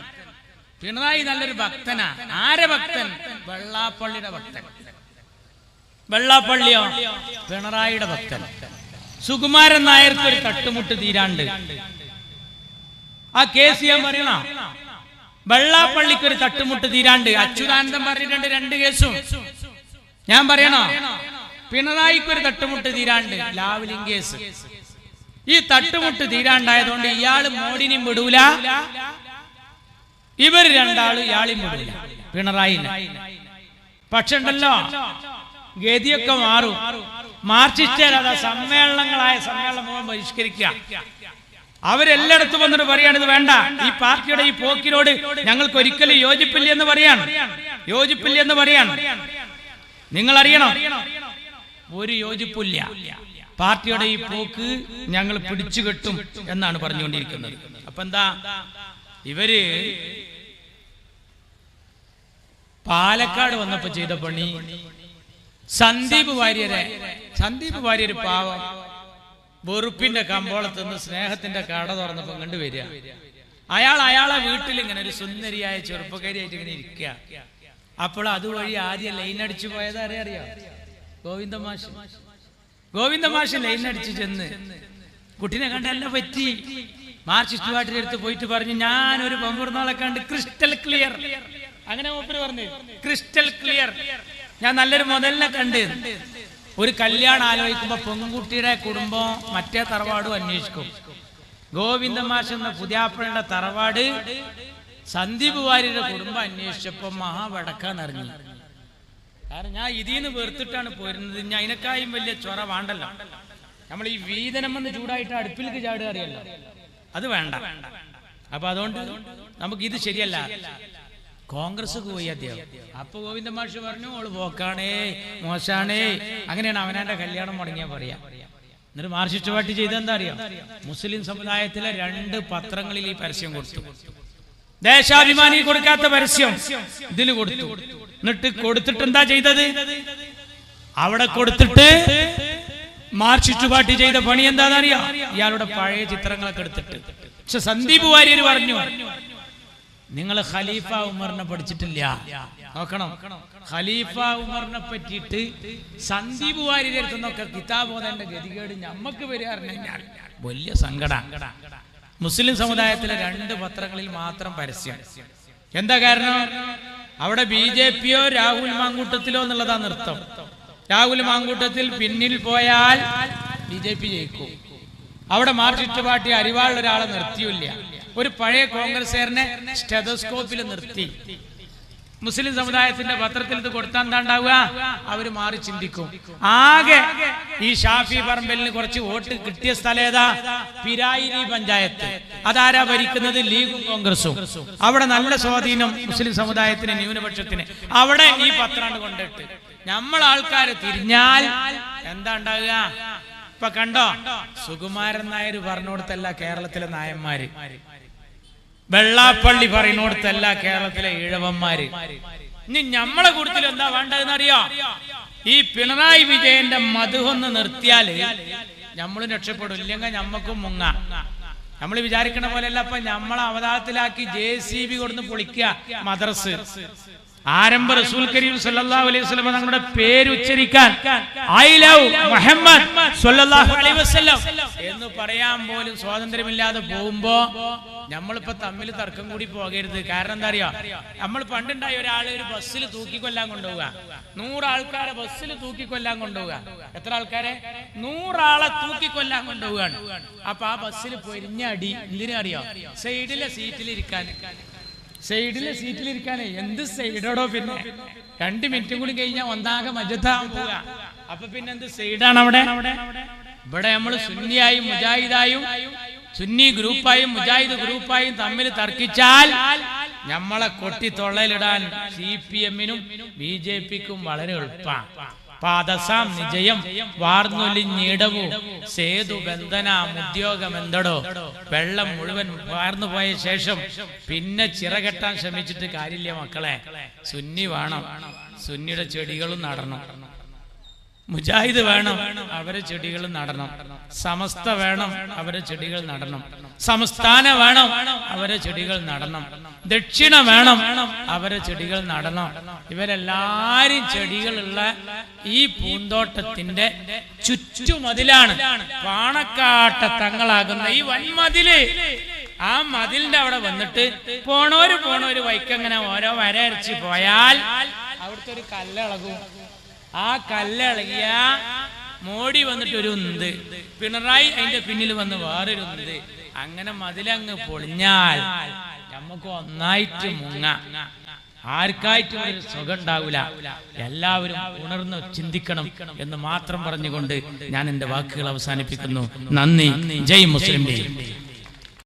പിണറായി നല്ലൊരു ഭക്തനാ. ആരെ ഭക്തൻ? വെള്ളാപ്പള്ളിയുടെ ഭക്തൻ. വെള്ളാപ്പള്ളിയോ? പിണറായിയുടെ ഭക്തൻ. സുകുമാരൻ നായർക്ക് ഒരു തട്ടുമുട്ട് തീരാണ്ട്. ആ കേസ് ഞാൻ പറയണ. വെള്ളാപ്പള്ളിക്ക് ഒരു തട്ടുമുട്ട് തീരാണ്ട്. അച്യുതാനന്ദൻ പറഞ്ഞിട്ടുണ്ട് 2 കേസും. ഞാൻ പറയണോ? പിണറായിക്ക് ഒരു തട്ടുമുട്ട് തീരാണ്ട്. Lavalin case. ഈ തട്ടുമുട്ട് തീരാണ്ടായതുകൊണ്ട് ഇയാള് മോഡിനെയും വിടൂല, ഇവർ രണ്ടാളും ഇയാളെയും വിടൂല, പിണറായി. പക്ഷെ ഉണ്ടല്ലോ ഗതിയൊക്കെ മാറും. മാർച്ചിസ്റ്റേരത സമ്മേളനങ്ങളായ സമ്മേളനം മുഴുവൻ ബഹിഷ്കരിക്കുക. അവരെല്ലായിടത്തും വന്നിട്ട് പറയാണ്, ഇത് വേണ്ട, ഈ പാർട്ടിയുടെ ഈ പോക്കിനോട് ഞങ്ങൾക്ക് ഒരിക്കലും യോജിപ്പില്ലെന്ന് പറയാണ്. നിങ്ങൾ അറിയണം, ഒരു യോജിപ്പില്ല. പാർട്ടിയുടെ ഈ പോക്ക് ഞങ്ങൾ പിടിച്ചു കെട്ടും എന്നാണ് പറഞ്ഞുകൊണ്ടിരിക്കുന്നത്. അപ്പൊ എന്താ, ഇവര് പാലക്കാട് വന്നപ്പോ ചെയ്ത പണി, സന്ദീപ് വാര്യര് പാവം വെറുപ്പിന്റെ കമ്പോളത്ത് നിന്ന് സ്നേഹത്തിന്റെ കട തുറന്നപ്പോ കണ്ടുവരിക. അയാളെ വീട്ടിൽ ഇങ്ങനെ ഒരു സുന്ദരിയായ ചെറുപ്പക്കാരിയായിട്ട് ഇങ്ങനെ ഇരിക്കുക. അപ്പോൾ അതുവഴി ആദ്യം ലൈൻ അടിച്ചു പോയത് അറിയാം? ഗോവിന്ദ മാഷ് ലൈൻ അടിച്ചു ചെന്ന് കുട്ടീനെ കണ്ടല്ല പറ്റി. മാർക്സിസ്റ്റ് പാർട്ടിയുടെ അടുത്ത് പോയിട്ട് പറഞ്ഞു, ഞാനൊരു പമ്പൂർന്നാളെ കണ്ട് ക്രിസ്റ്റൽ ക്ലിയർ. അങ്ങനെ മൂപ്പര് പറഞ്ഞു, ക്രിസ്റ്റൽ ക്ലിയർ, ഞാൻ നല്ലൊരു മുതലിനെ കണ്ട്. ഒരു കല്യാണം ആലോചിക്കുമ്പോ പെൺകുട്ടിയുടെ കുടുംബം മറ്റേ തറവാടും അന്വേഷിക്കും. ഗോവിന്ദ മാഷ് എന്ന പുതിയാപ്പഴയുടെ തറവാട് സന്ദീപ് വാര്യരുടെ കുടുംബം അന്വേഷിച്ചപ്പോ മഹാവടക്കാന്നറിഞ്ഞു. കാരണം ഞാൻ ഇതിന്ന് വേർത്തിട്ടാണ് പോരുന്നത്. ഞാൻ അതിനേക്കായും വലിയ ചൊറ വേണ്ടല്ലോ. നമ്മൾ ഈ വീതനം എന്ന് ചൂടായിട്ട് അടുപ്പിലേക്ക് ചാടുക അറിയല്ലോ, അത് വേണ്ട. അപ്പൊ അതുകൊണ്ട് നമുക്ക് ഇത് ശരിയല്ല. കോൺഗ്രസ് പോയി അദ്ദേഹം. അപ്പൊ ഗോവിന്ദ മാഷ് പറഞ്ഞു, ഓള് പോക്കാണേ, മോശാണേ. അങ്ങനെയാണ് അവനാന്റെ കല്യാണം മുടങ്ങിയാ പറയാ. എന്നിട്ട് മാർക്സിസ്റ്റ് പാർട്ടി ചെയ്തെന്താ അറിയാം? മുസ്ലിം സമുദായത്തിലെ 2 പത്രങ്ങളിൽ ഈ പരസ്യം കൊടുത്തു. ദേശാഭിമാനി കൊടുക്കാത്ത പരസ്യം ഇതിൽ കൊടുത്തു. എന്നിട്ട് കൊടുത്തിട്ട് എന്താ ചെയ്തത്? അവിടെ കൊടുത്തിട്ട് മാർക്സിസ്റ്റ് പാർട്ടി ചെയ്ത പണി എന്താണെന്നറിയാം? ഇയാളുടെ പഴയ ചിത്രങ്ങളൊക്കെ എടുത്തിട്ട്. പക്ഷെ സന്ദീപ് വാര്യർ പറഞ്ഞു, നിങ്ങൾ ഖലീഫ ഉമറിനെ പഠിച്ചിട്ടില്ല. നോക്കണം, ഖലീഫ ഉമറിനെ പറ്റിയിട്ട് സന്ദീപ് വാര്യർ എടുത്തുന്നൊക്കെ കിതാബ് ഓതേണ്ട ഗതികേട് ഞമ്മക്ക് വരികയായിരുന്നെങ്കിൽ വലിയ സങ്കടം. മുസ്ലിം സമുദായത്തിലെ 2 പത്രങ്ങളിൽ മാത്രം പരസ്യം. എന്താ കാരണം? അവിടെ BJPയോ രാഹുൽ മാങ്കൂട്ടത്തിലോ എന്നുള്ളതാ നൃത്തം. രാഹുൽ മാങ്കൂട്ടത്തിൽ പിന്നിൽ പോയാൽ BJP ജയിക്കും. അവിടെ മാർക്സിസ്റ്റ് പാർട്ടി അരിവാളിൽ ഒരാളെ നിർത്തിയില്ല. ഒരു പഴയ കോൺഗ്രസ്സുകാരനെ സ്റ്റെതസ്കോപ്പിൽ നിർത്തി. മുസ്ലിം സമുദായത്തിന്റെ പത്രത്തിൽ ഇത് കൊടുത്താൽ എന്താ ഉണ്ടാവുക? അവര് മാറി ചിന്തിക്കും. ആകെ ഈ ഷാഫി പറമ്പലിന് കുറച്ച് വോട്ട് കിട്ടിയ സ്ഥലം ഏതാ? പിരായിരി പഞ്ചായത്ത്. അതാരാ ഭരിക്കുന്നത്? ലീഗും കോൺഗ്രസും. അവിടെ നല്ല സ്വാധീനം മുസ്ലിം സമുദായത്തിന്, ന്യൂനപക്ഷത്തിന്. അവിടെ ഈ പത്രാണ്ട് കൊണ്ടിട്ട് നമ്മളാൾക്കാര് തിരിഞ്ഞാൽ എന്താ ഉണ്ടാവുക? ഇപ്പൊ കണ്ടോ, സുകുമാരൻ നായർ പറഞ്ഞോടത്തല്ല കേരളത്തിലെ നായന്മാര്, വെള്ളാപ്പള്ളി പറയുന്നോടത്തല്ല കേരളത്തിലെ ഈഴവന്മാര്. ഇനി നമ്മളെ കൂട്ടത്തിൽ എന്താ വേണ്ടതെന്ന് അറിയോ? ഈ പിണറായി വിജയന്റെ മധുവൊന്ന് നിർത്തിയാല് നമ്മളും രക്ഷപ്പെടും. ഇല്ലെങ്കിൽ നമ്മക്കും മുങ്ങാം. നമ്മൾ വിചാരിക്കണ പോലെയല്ല. അപ്പൊ നമ്മളെ അവതാരത്തിലാക്കി JCB കൊടുന്ന് പൊളിക്കുക മദ്രസ്. ആരംഭ റസൂൽ കരീം സല്ലല്ലാഹു അലൈഹി വസല്ലം തങ്ങളുടെ പേര് ഉച്ചരിക്കാൻ ഐ ലവ് മുഹമ്മദ് സല്ലല്ലാഹു അലൈഹി വസല്ലം എന്ന് പറയാൻ പോലും സ്വാതന്ത്ര്യമില്ലാതെ പോകുമ്പോ നമ്മളിപ്പോ തമ്മിൽ തർക്കം കൂടി പോകരുത്. കാരണം എന്താ അറിയോ? നമ്മൾ പണ്ടുണ്ടായ ഒരാളെ ഒരു ബസ്സിൽ തൂക്കിക്കൊല്ലാൻ കൊണ്ടുപോവുക. 100 ആൾക്കാരെ ബസ്സിൽ തൂക്കിക്കൊല്ലാൻ കൊണ്ടുപോവുക. എത്ര ആൾക്കാരെ? 100 ആളെ തൂക്കിക്കൊല്ലാൻ കൊണ്ടുപോവുകയാണ്. അപ്പൊ ആ ബസ്സിൽ പൊരിഞ്ഞ അടി എന്തിനാ അറിയോ? സൈഡിലെ സീറ്റിലിരിക്കാൻ. എന്ത് സൈഡോടോ? പിന്നെ 2 മിനിറ്റും കൂടി കഴിഞ്ഞാൽ ഒന്നാകെ മജത്താൻ പോവുക. അപ്പൊ പിന്നെ എന്ത് സൈഡാണ് അവിടെ? ഇവിടെ നമ്മൾ സുന്നിയായും മുജാഹിദായും, സുന്നി ഗ്രൂപ്പായും മുജാഹിദ് ഗ്രൂപ്പായും തമ്മിൽ തർക്കിച്ചാൽ നമ്മളെ കൊട്ടി തൊള്ളയിലിടാൻ CPM-നും BJP-ക്കും വളരെ എളുപ്പമാണ്. പാദസാം നിജയം വാർന്നൊലിഞ്ഞിടവു സേതു ബന്ധന ഉദ്യോഗമെന്തടോ. വെള്ളം മുഴുവൻ വാർന്നു പോയ ശേഷം പിന്നെ ചിറകെട്ടാൻ ശ്രമിച്ചിട്ട് കാര്യമില്ല മക്കളെ. സുന്നി വേണം, സുന്നിയുടെ ചെടികളും നടണം. മുജാഹിദ് വേണം, അവരെ ചെടികൾ നടണം. സമസ്ത വേണം, അവരെ ചെടികൾ നടണം. സംസ്ഥാന വേണം, അവരെ ചെടികൾ നടണം. ദക്ഷിണ വേണം, അവരെ ചെടികൾ നടണം. ഇവരെല്ലാരും ചെടികളുള്ള ഈ പൂന്തോട്ടത്തിന്റെ ചുറ്റുമതിലാണ് പാണക്കാട്ട തങ്ങളാകുന്ന ഈ വൻമതില്. ആ മതിലിന്റെ അവിടെ വന്നിട്ട് പോണോര് വൈക്കങ്ങനെ ഓരോ വരയരച്ച് പോയാൽ അവിടുത്തെ ഒരു കല്ലിളകും. ആ കല്ലിളകിയ മോഡി വന്നിട്ട് ഒരു ഉന്ത്, പിണറായി അതിന്റെ പിന്നിൽ വന്ന് വേറൊരു ഉന്ത്. അങ്ങനെ മതിലങ്ങ് പൊളിഞ്ഞാൽ നമുക്ക് ഒന്നായിട്ട് മുങ്ങ. ആർക്കായിട്ടും ഒരു സുഖം ഉണ്ടാവില്ല. എല്ലാവരും ഉണർന്ന് ചിന്തിക്കണം എന്ന് മാത്രം പറഞ്ഞുകൊണ്ട് ഞാൻ എന്റെ വാക്കുകൾ അവസാനിപ്പിക്കുന്നു. നന്ദി. ജയ് മുസ്ലിം ലീഗ്.